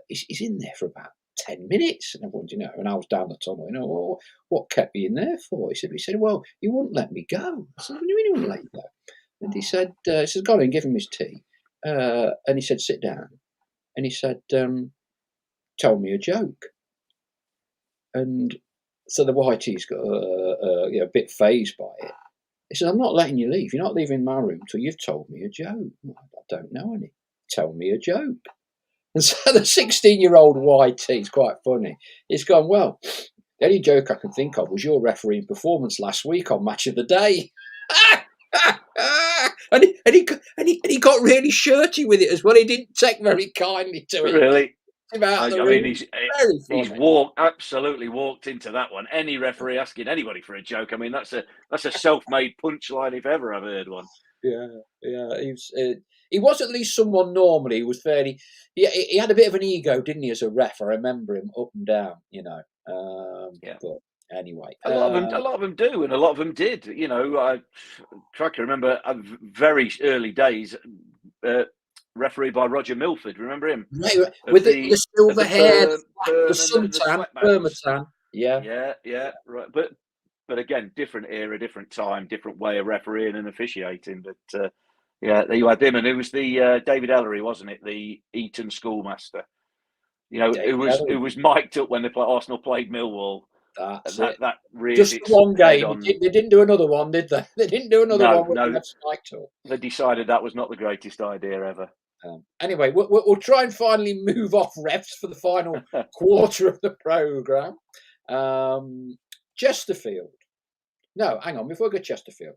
he's in there for about 10 minutes. And everyone, you know, and I was down the tunnel. You know, well, what kept me in there for? He said, well, you wouldn't let me go. I said, what do you mean you wouldn't let me go? And he said, go on and give him his tea. And he said, sit down. And he said, tell me a joke. And so the YT's got a bit phased by it. He said, I'm not letting you leave. You're not leaving my room till you've told me a joke. I don't know any. Tell me a joke. And so the 16-year-old YT is quite funny. He's gone, well, the only joke I can think of was your refereeing performance last week on Match of the Day. and he got really shirty with it as well. He didn't take very kindly to it. Really? him out of the I ring. mean, Very he's funny. absolutely walked into that one. Any referee asking anybody for a joke, I mean, that's a self-made punchline if ever I've heard one. Yeah, yeah. He was at least someone normally who was fairly. He had a bit of an ego, didn't he, as a ref? I remember him up and down, you know. Yeah. But anyway, A lot of them do, and a lot of them did. You know, I try to remember very early days, referee by Roger Milford. Remember him yeah, of with the the silver hair, the perm and the suntan, sweatbands. permatan. Yeah, Yeah, yeah, right. But again, different era, different time, different way of refereeing and officiating. But yeah, you had him, and it was the David Ellery, wasn't it? The Eton schoolmaster. You know, David it Ellery. was mic'd up when Arsenal played Millwall. That's And it. that reared Just the its one head game. on. They didn't do another one, did they? They didn't do another No, one with no, Left Spike Tour. they decided that was not the greatest idea ever. Anyway, we'll try and finally move off refs for the final quarter of the programme. Chesterfield. No, hang on. Before we go Chesterfield,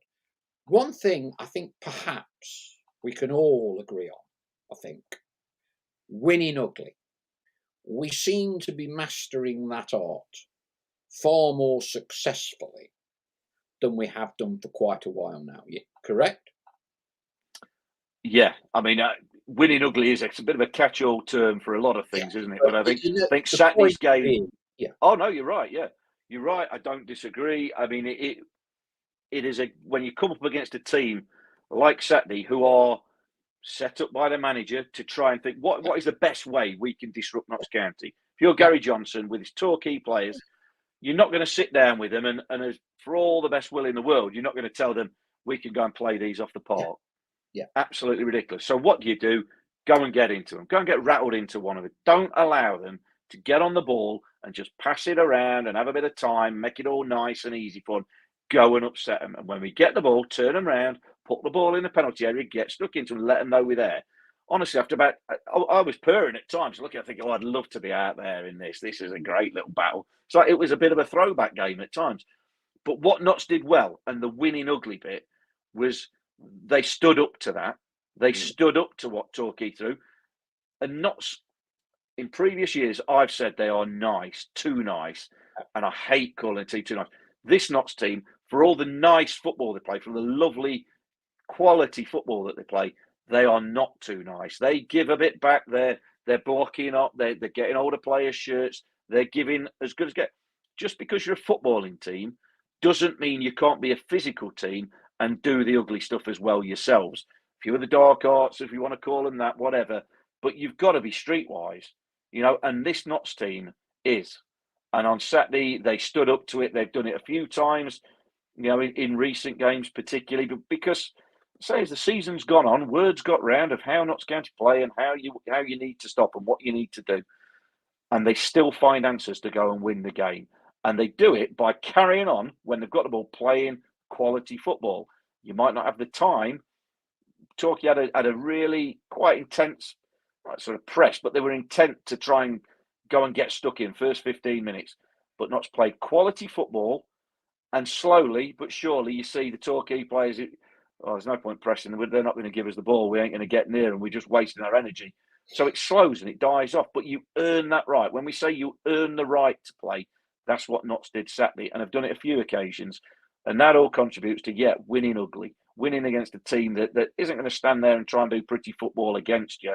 one thing I think perhaps we can all agree on, I think, winning ugly. We seem to be mastering that art far more successfully than we have done for quite a while now. Yeah, correct? Yeah, I mean, winning ugly is a bit of a catch-all term for a lot of Yeah. things, isn't it? But But I you know, think the point Saturday's game. being, yeah, Oh no, you're right. Yeah, you're right. I don't disagree. I mean, it is when you come up against a team like Saturday who are set up by the manager to try and think what is the best way we can disrupt Notts County. If you're yeah, Gary Johnson with his torquay players, you're not going to sit down with them and as, for all the best will in the world, you're not going to tell them we can go and play these off the yeah, park. yeah, Absolutely ridiculous. So what do? Go and get into them. Go and get rattled into one of it. Don't allow them to get on the ball and just pass it around and have a bit of time, make it all nice and easy for them. Go and upset them. And when we get the ball, turn them around, put the ball in the penalty area, get stuck into them, let them know we're there. Honestly, after about, I was purring at times, looking, I think, oh, I'd love to be out there in this. This is a great little battle. So it was a bit of a throwback game at times. But what Notts did well, and the winning ugly bit, was they stood up to that. They mm, stood up to what Torquay threw. And Notts, in previous years, I've said they are nice, too nice. And I hate calling a team too nice. This Notts team, for all the nice football they play, for the lovely quality football that they play, they are not too nice. They give a bit back. They're blocking up. They're getting older players' shirts. They're giving as good as get. Just because you're a footballing team doesn't mean you can't be a physical team and do the ugly stuff as well yourselves. If you're the dark arts, if you want to call them that, whatever, but you've got to be streetwise, you know. And this Notts team is. And on Saturday, they stood up to it. They've done it a few times, you know, in recent games, particularly, but because say as the season's gone on, words got round of how Notts County play and how you need to stop and what you need to do, and they still find answers to go and win the game, and they do it by carrying on when they've got the ball, playing quality football. You might not have the time. Torquay had a really quite intense sort of press, but they were intent to try and go and get stuck in first 15 minutes. But Notts played quality football, and slowly but surely, you see the Torquay players. Oh, there's no point pressing them. They're not going to give us the ball. We ain't going to get near them. We're just wasting our energy. So it slows and it dies off. But you earn that right. When we say you earn the right to play, that's what Notts did Saturday, and have done it a few occasions. And that all contributes to winning ugly, winning against a team that isn't going to stand there and try and do pretty football against you.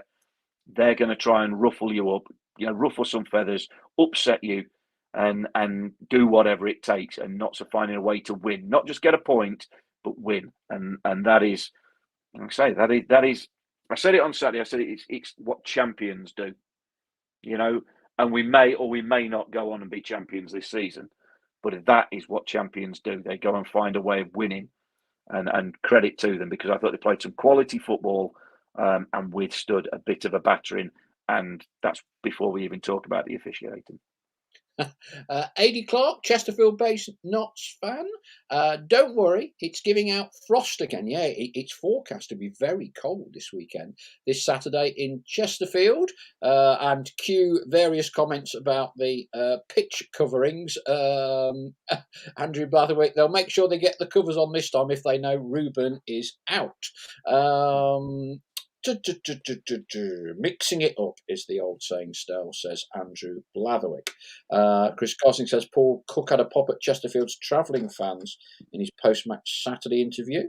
They're going to try and ruffle you up, ruffle some feathers, upset you, and do whatever it takes, and not to finding a way to win, not just get a point, but win. And that is, like I say, that is. I said it on Saturday. I said it's what champions do, and we may or we may not go on and be champions this season, but that is what champions do. They go and find a way of winning, and credit to them, because I thought they played some quality football, and withstood a bit of a battering, and that's before we even talk about the officiating. AD Clark, Chesterfield-based Notts fan. Don't worry, it's giving out frost again. Yeah, it's forecast to be very cold this weekend, this Saturday in Chesterfield. And cue various comments about the pitch coverings. Andrew Blatherwick, they'll make sure they get the covers on this time if they know Ruben is out. Mixing it up is the old saying still, says Andrew Blatherwick. Chris Gosling says Paul Cook had a pop at Chesterfield's travelling fans in his post-match Saturday interview.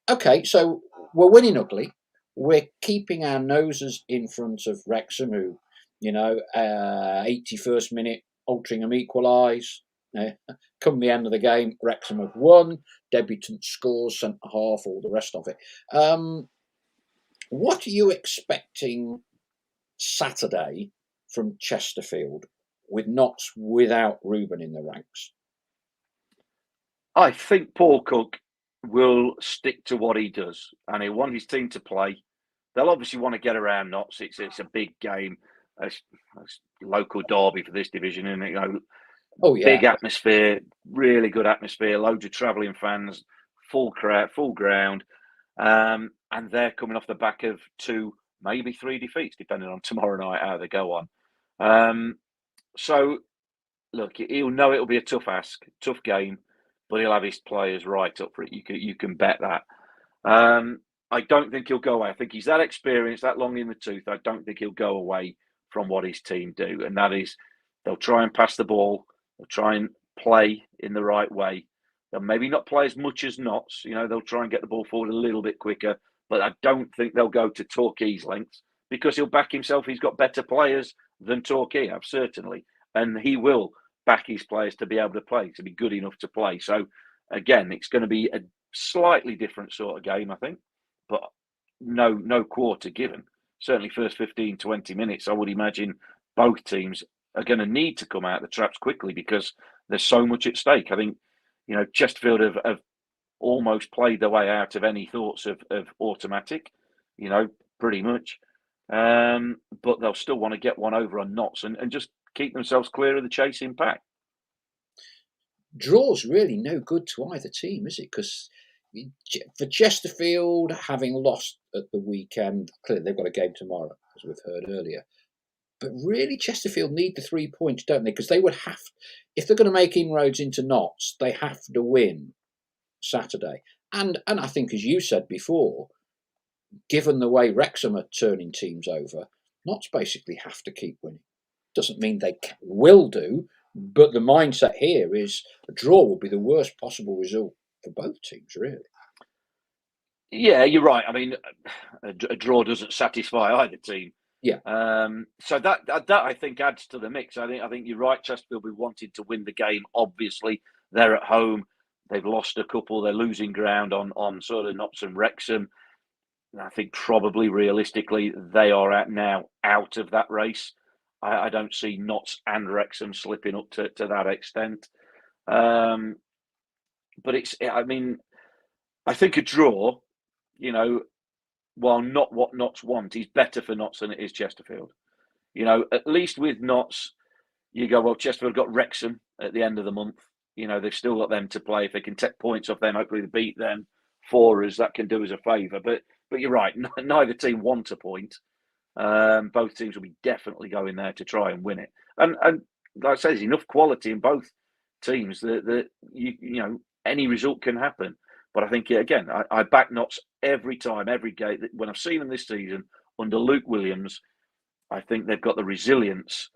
Okay, so we're winning ugly. We're keeping our noses in front of Wrexham, who, 81st minute, Altrincham equalise. Come the end of the game, Wrexham have won. Debutant scores, centre half, all the rest of it. What are you expecting Saturday from Chesterfield with Notts without Ruben in the ranks? I think Paul Cook will stick to what he does, and he'll want his team to play. They'll obviously want to get around Notts. It's a big game, it's local derby for this division, and Oh yeah, big atmosphere, really good atmosphere, loads of travelling fans, full crowd, full ground, and they're coming off the back of 2, maybe 3 defeats, depending on tomorrow night how they go on. So look, he'll know it'll be a tough ask, tough game, but he'll have his players right up for it. You can bet that. I don't think he'll go away. I think he's that experienced, that long in the tooth. I don't think he'll go away from what his team do, and that is they'll try and pass the ball, they'll try and play in the right way. They'll maybe not play as much as Notts. They'll try and get the ball forward a little bit quicker, but I don't think they'll go to Torquay's lengths because he'll back himself. He's got better players than Torquay have, certainly, and he will back his players to be able to play, to be good enough to play. So, again, it's going to be a slightly different sort of game, I think, but no quarter given. Certainly first 15, 20 minutes, I would imagine both teams are going to need to come out of the traps quickly because there's so much at stake. I think, Chesterfield have almost played their way out of any thoughts of automatic, pretty much. But they'll still want to get one over on Notts and just keep themselves clear of the chasing pack. Draw's really no good to either team, is it? Because for Chesterfield, having lost at the weekend, clearly they've got a game tomorrow, as we've heard earlier. But really, Chesterfield need the 3 points, don't they? Because they would have, if they're going to make inroads into Notts, they have to win Saturday. And I think, as you said before, given the way Wrexham are turning teams over, Notts basically have to keep winning. Doesn't mean they will do, but the mindset here is a draw will be the worst possible result for both teams, really. Yeah, you're right. I mean, a draw doesn't satisfy either team. Yeah. So that I think adds to the mix. I think you're right. Chesterfield will be wanting to win the game. Obviously, they're at home. They've lost a couple. They're losing ground on sort of Notts and Wrexham. And I think probably realistically they are out of that race. I don't see Notts and Wrexham slipping up to that extent. But I think a draw, while not what Notts want, is better for Notts than it is Chesterfield. At least with Notts, you go, well, Chesterfield got Wrexham at the end of the month. They've still got them to play. If they can take points off them, hopefully they beat them. For us, that can do us a favour. But you're right, neither team want a point. Both teams will be definitely going there to try and win it. And like I say, there's enough quality in both teams that any result can happen. But I think, again, I back Notts every time, every game. When I've seen them this season under Luke Williams, I think they've got the resilience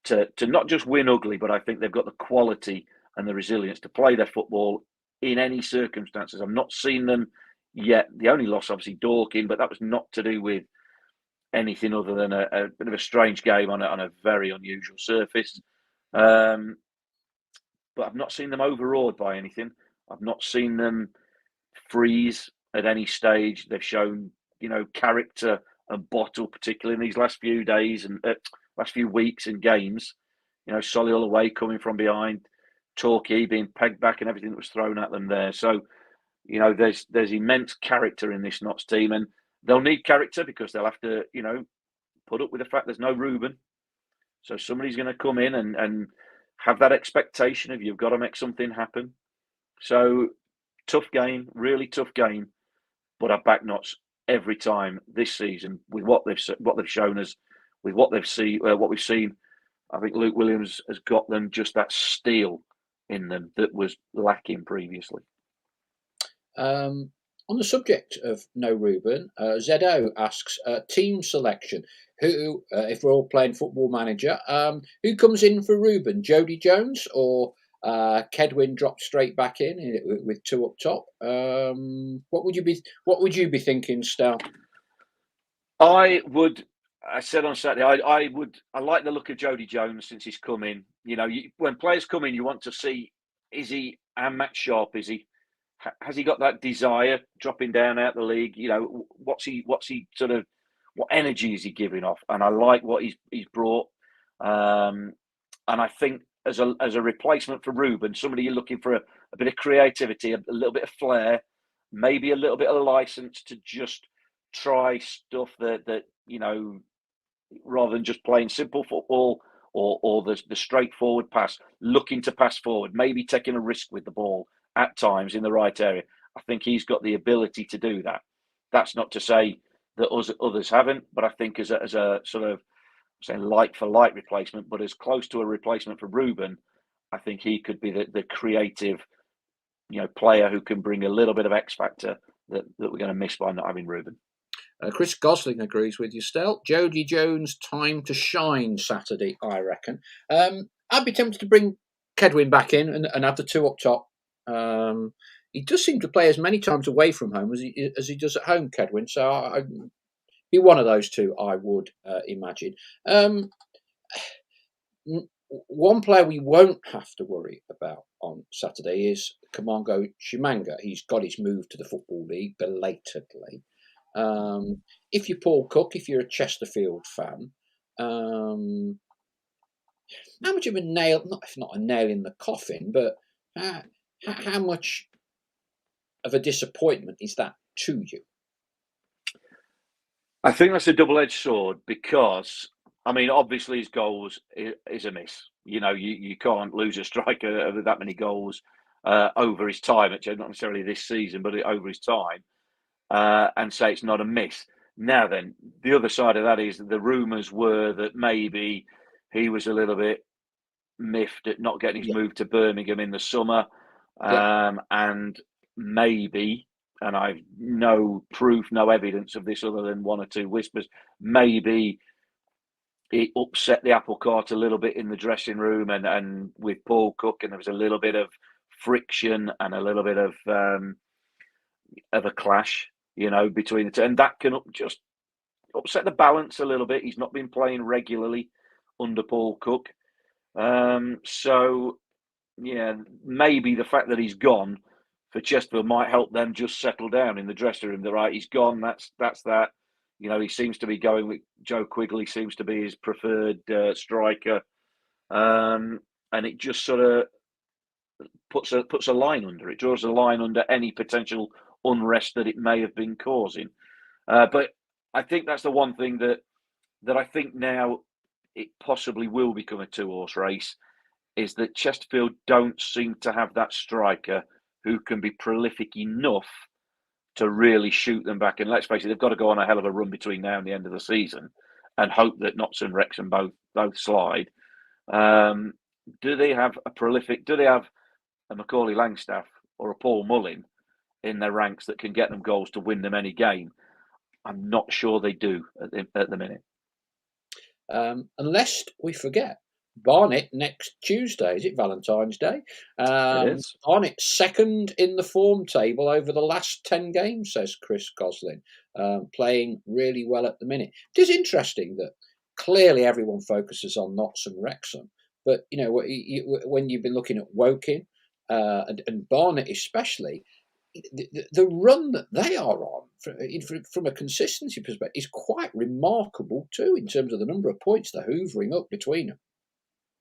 to not just win ugly, but I think they've got the quality and the resilience to play their football in any circumstances. I've not seen them yet. The only loss, obviously, Dorking, but that was not to do with anything other than a bit of a strange game on a very unusual surface. But I've not seen them overawed by anything. I've not seen them freeze at any stage. They've shown, character and bottle, particularly in these last few days and last few weeks and games. Solihull away coming from behind, Torquay being pegged back and everything that was thrown at them there. So, there's immense character in this Notts team, and they'll need character because they'll have to, put up with the fact there's no Ruben. So somebody's going to come in and have that expectation of you've got to make something happen. So tough game, really tough game. But I back Notts every time this season with what they've shown us, with what we've seen. I think Luke Williams has got them just that steel in them that was lacking previously. On the subject of no Ruben, Zedo asks team selection. Who, if we're all playing Football Manager, who comes in for Ruben? Jody Jones or Kedwin dropped straight back in with two up top? What would you be? What would you be thinking, Stel? I would. I said on Saturday, I would. I like the look of Jody Jones since he's come in. You know, when players come in, you want to see, is he how match sharp is he? Has he got that desire dropping down out the league? You know, what's he sort of, what energy is he giving off? And I like what he's brought. And I think as a replacement for Ruben, somebody you're looking for a bit of creativity, a little bit of flair, maybe a little bit of license to just try stuff that you know, rather than just playing simple football or the straightforward pass, looking to pass forward, maybe taking a risk with the ball at times in the right area. I think he's got the ability to do that. That's not to say that others haven't, but I think as a sort of saying like for like replacement, but as close to a replacement for Ruben, I think he could be the creative, you know, player who can bring a little bit of X factor that we're going to miss by not having Ruben. Chris Gosling agrees with you, Stel. Jody Jones, time to shine Saturday, I reckon. I'd be tempted to bring Kedwin back in and have the two up top. He does seem to play as many times away from home as he does at home, Kedwin. So I'd be one of those two, I would imagine. One player we won't have to worry about on Saturday is Kamongo Chimanga. He's got his move to the Football League belatedly. If you're Paul Cook, if you're a Chesterfield fan, how much of a nail, not if not a nail in the coffin, but how much of a disappointment is that to you? I think that's a double-edged sword because, I mean, obviously his goals is a miss. You know, you can't lose a striker with that many goals over his time, actually, not necessarily this season, but over his time, and say it's not a miss. Now then, the other side of that is the rumours were that maybe he was a little bit miffed at not getting his Yeah, move to Birmingham in the summer, yeah. and maybe, and I've no proof, no evidence of this other than one or two whispers, maybe it upset the apple cart a little bit in the dressing room and with Paul Cook, and there was a little bit of friction and a little bit of a clash, you know, between the two, and that can just upset the balance a little bit. He's not been playing regularly under Paul Cook, so yeah, maybe the fact that he's gone for Chesterfield might help them just settle down in the dressing room. They're right, he's gone. That's that. You know, he seems to be going with Joe Quigley. Seems to be his preferred striker, and it just sort of puts a line under it, draws a line under any potential unrest that it may have been causing. But I think that's the one thing that I think now it possibly will become a two-horse race, is that Chesterfield don't seem to have that striker who can be prolific enough to really shoot them back. And let's face it, they've got to go on a hell of a run between now and the end of the season and hope that Notts and Wrexham both slide. Do they have a prolific? Do they have a Macaulay Langstaff or a Paul Mullin in their ranks that can get them goals to win them any game? I'm not sure they do at the minute. Unless we forget, Barnet next Tuesday. Is it Valentine's Day? It is. Barnet second in the form table over the last 10 games, says Chris Gosling, playing really well at the minute. It is interesting that clearly everyone focuses on Notts and Wrexham, but you know when you've been looking at Woking and Barnet especially, the run that they are on from a consistency perspective is quite remarkable too, in terms of the number of points they're hoovering up between them.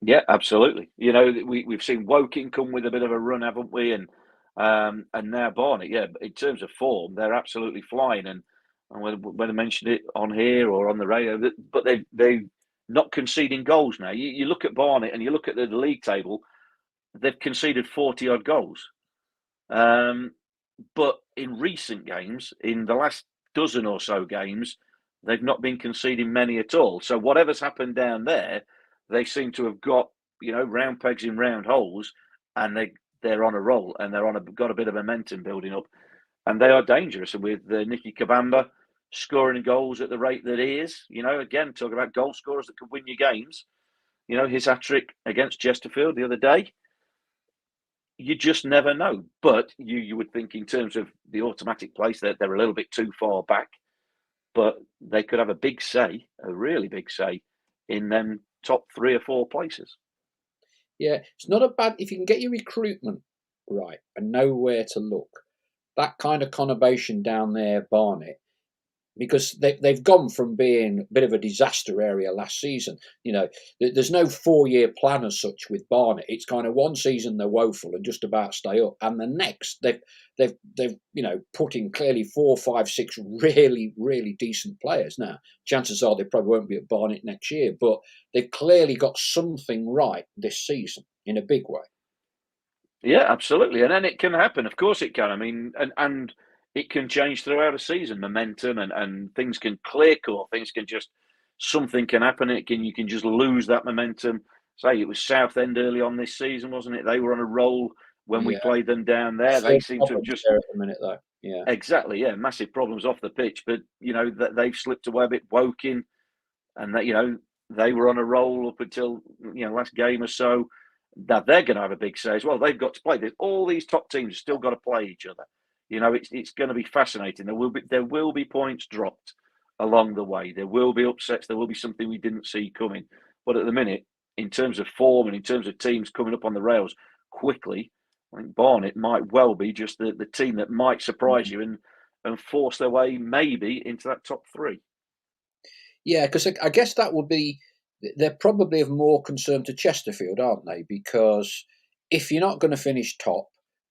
Yeah, absolutely. You know, we've seen Woking come with a bit of a run, haven't we? And now Barnet, yeah, in terms of form, they're absolutely flying. And when I mentioned it on here or on the radio, but they've not conceding goals now. You look at Barnet and you look at the league table, they've conceded 40 odd goals. But in recent games, in the last dozen or so games, they've not been conceding many at all. So whatever's happened down there, they seem to have got, you know, round pegs in round holes, and they're on a roll, and got a bit of momentum building up. and they are dangerous. And with Nicky Kabamba scoring goals at the rate that he is, again, talking about goal scorers that could win you games. His hat-trick against Chesterfield the other day, you just never know. But you would think in terms of the automatic place that they're a little bit too far back, but they could have a big say, a really big say, in them top 3 or 4 places. Yeah, it's not a bad if you can get your recruitment right and know where to look. That kind of conurbation down there, Barnet, because they've gone from being a bit of a disaster area last season. There's no 4-year plan as such with Barnet. It's kind of one season they're woeful and just about stay up, and the next they've put in clearly 4, 5, 6 really, really decent players. Now, chances are they probably won't be at Barnet next year, but they've clearly got something right this season in a big way. Yeah, absolutely. And then it can happen. Of course it can. I mean, and it can change throughout a season, momentum and things can click, or something can happen. You can just lose that momentum. Say it was Southend early on this season, wasn't it? They were on a roll when we played them down there. They seem to have just there at the minute, though. Yeah, exactly. Yeah, massive problems off the pitch, but that they've slipped away a bit. Woking, and that they were on a roll up until last game or so. Now they're going to have a big say as well. They've got to play. All these top teams have still got to play each other. It's going to be fascinating. There will be points dropped along the way. There will be upsets. There will be something we didn't see coming. But at the minute, in terms of form and in terms of teams coming up on the rails quickly, I think Barnet might well be just the team that might surprise you and force their way maybe into that top 3. Yeah, because I guess that would be they're probably of more concern to Chesterfield, aren't they? Because if you're not going to finish top,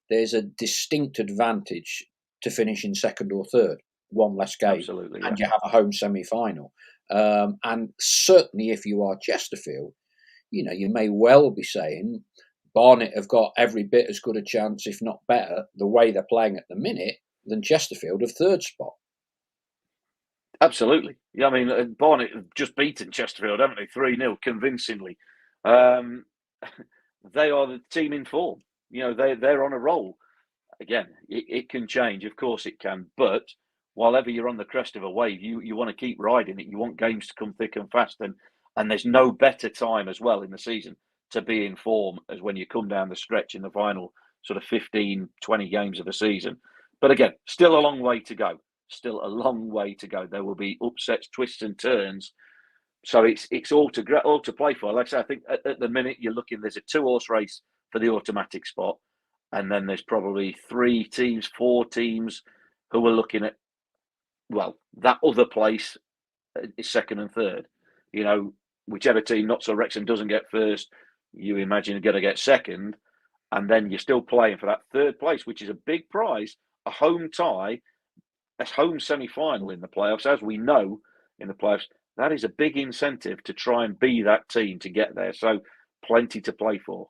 there's a distinct advantage to finishing second or third, one less game, Absolutely, and yeah. you have a home semi-final. And certainly, if you are Chesterfield, you may well be saying Barnet have got every bit as good a chance, if not better, the way they're playing at the minute, than Chesterfield of third spot. Absolutely. Yeah, I mean, Barnet have just beaten Chesterfield, haven't they? 3-0 convincingly. Um, they are the team in form. They're on a roll. Again, it can change. Of course it can. But while ever you're on the crest of a wave, you want to keep riding it. You want games to come thick and fast. And there's no better time as well in the season to be in form as when you come down the stretch in the final sort of 15, 20 games of a season. But again, still a long way to go. Still a long way to go. There will be upsets, twists and turns. So it's all to play for. Like I say, I think at the minute you're looking, there's a 2-horse race for the automatic spot. And then there's probably 3 teams, 4 teams who are looking at, well, that other place is second and third. Whichever team, not so Wrexham, doesn't get first, you imagine you're going to get second. And then you're still playing for that third place, which is a big prize, a home tie, a home semi-final in the playoffs. As we know in the playoffs, that is a big incentive to try and be that team to get there. So plenty to play for.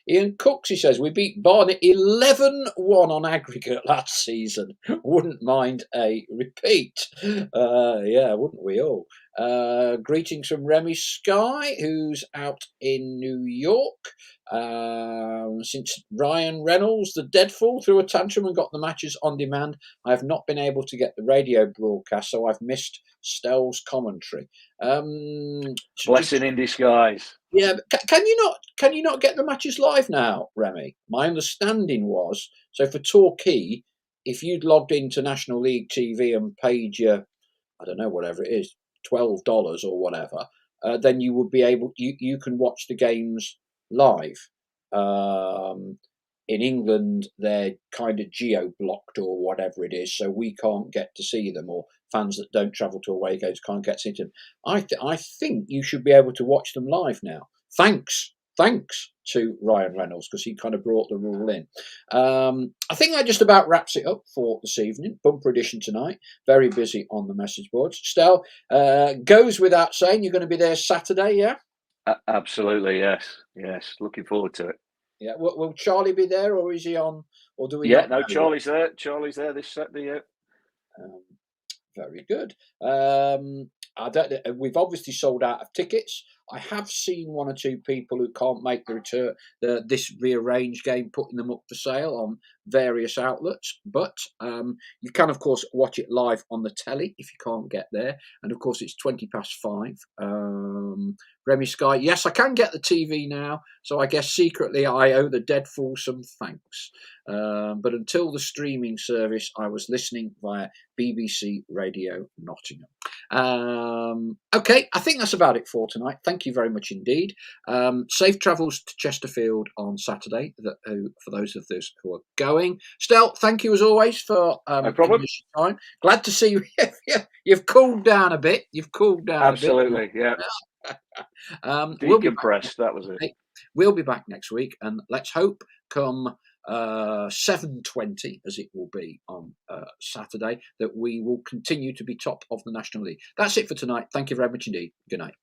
Ian Cooks, he says, we beat Barnet 11-1 on aggregate last season. Wouldn't mind a repeat. Yeah, wouldn't we all? Greetings from Remy Sky, who's out in New York. Since Ryan Reynolds, the Deadfall, threw a tantrum and got the matches on demand, I have not been able to get the radio broadcast, so I've missed Stell's commentary. Blessing in disguise. Yeah, but can you not get the matches live now, Remy? My understanding was so for Torquay, if you'd logged into National League TV and paid your, I don't know, whatever it is, $12 or whatever, then you would be able you can watch the games live. In England, they're kind of geo-blocked or whatever it is, so we can't get to see them, or fans that don't travel to away games can't get to see them. I think you should be able to watch them live now. Thanks to Ryan Reynolds, because he kind of brought the rule in. I think that just about wraps it up for this evening. Bumper edition tonight. Very busy on the message boards. Stel, goes without saying you're going to be there Saturday, yeah? Absolutely, yes. Looking forward to it. Yeah. Will Charlie be there, or is he on? Or do we? Yeah, not no, know Charlie's there. Charlie's there this Saturday. Very good. I don't. We've obviously sold out of tickets. I have seen 1 or 2 people who can't make the return, this rearranged game, putting them up for sale on various outlets. But you can, of course, watch it live on the telly if you can't get there. And of course, it's 5:20. Remy Sky. Yes, I can get the TV now, so I guess secretly I owe the Deadfall some thanks. But until the streaming service, I was listening via BBC Radio Nottingham. Okay, I think that's about it for tonight. Thank you very much indeed. Safe travels to Chesterfield on Saturday for those of us who are going. Stel, thank you as always for No problem. time. Glad to see you. You've cooled down a bit. Absolutely, yeah. We'll be back Decompressed, that was it. We'll be back next week, and let's hope come 7:20, as it will be on Saturday, that we will continue to be top of the National League. That's it for tonight. Thank you very much indeed. Good night.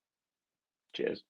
Cheers.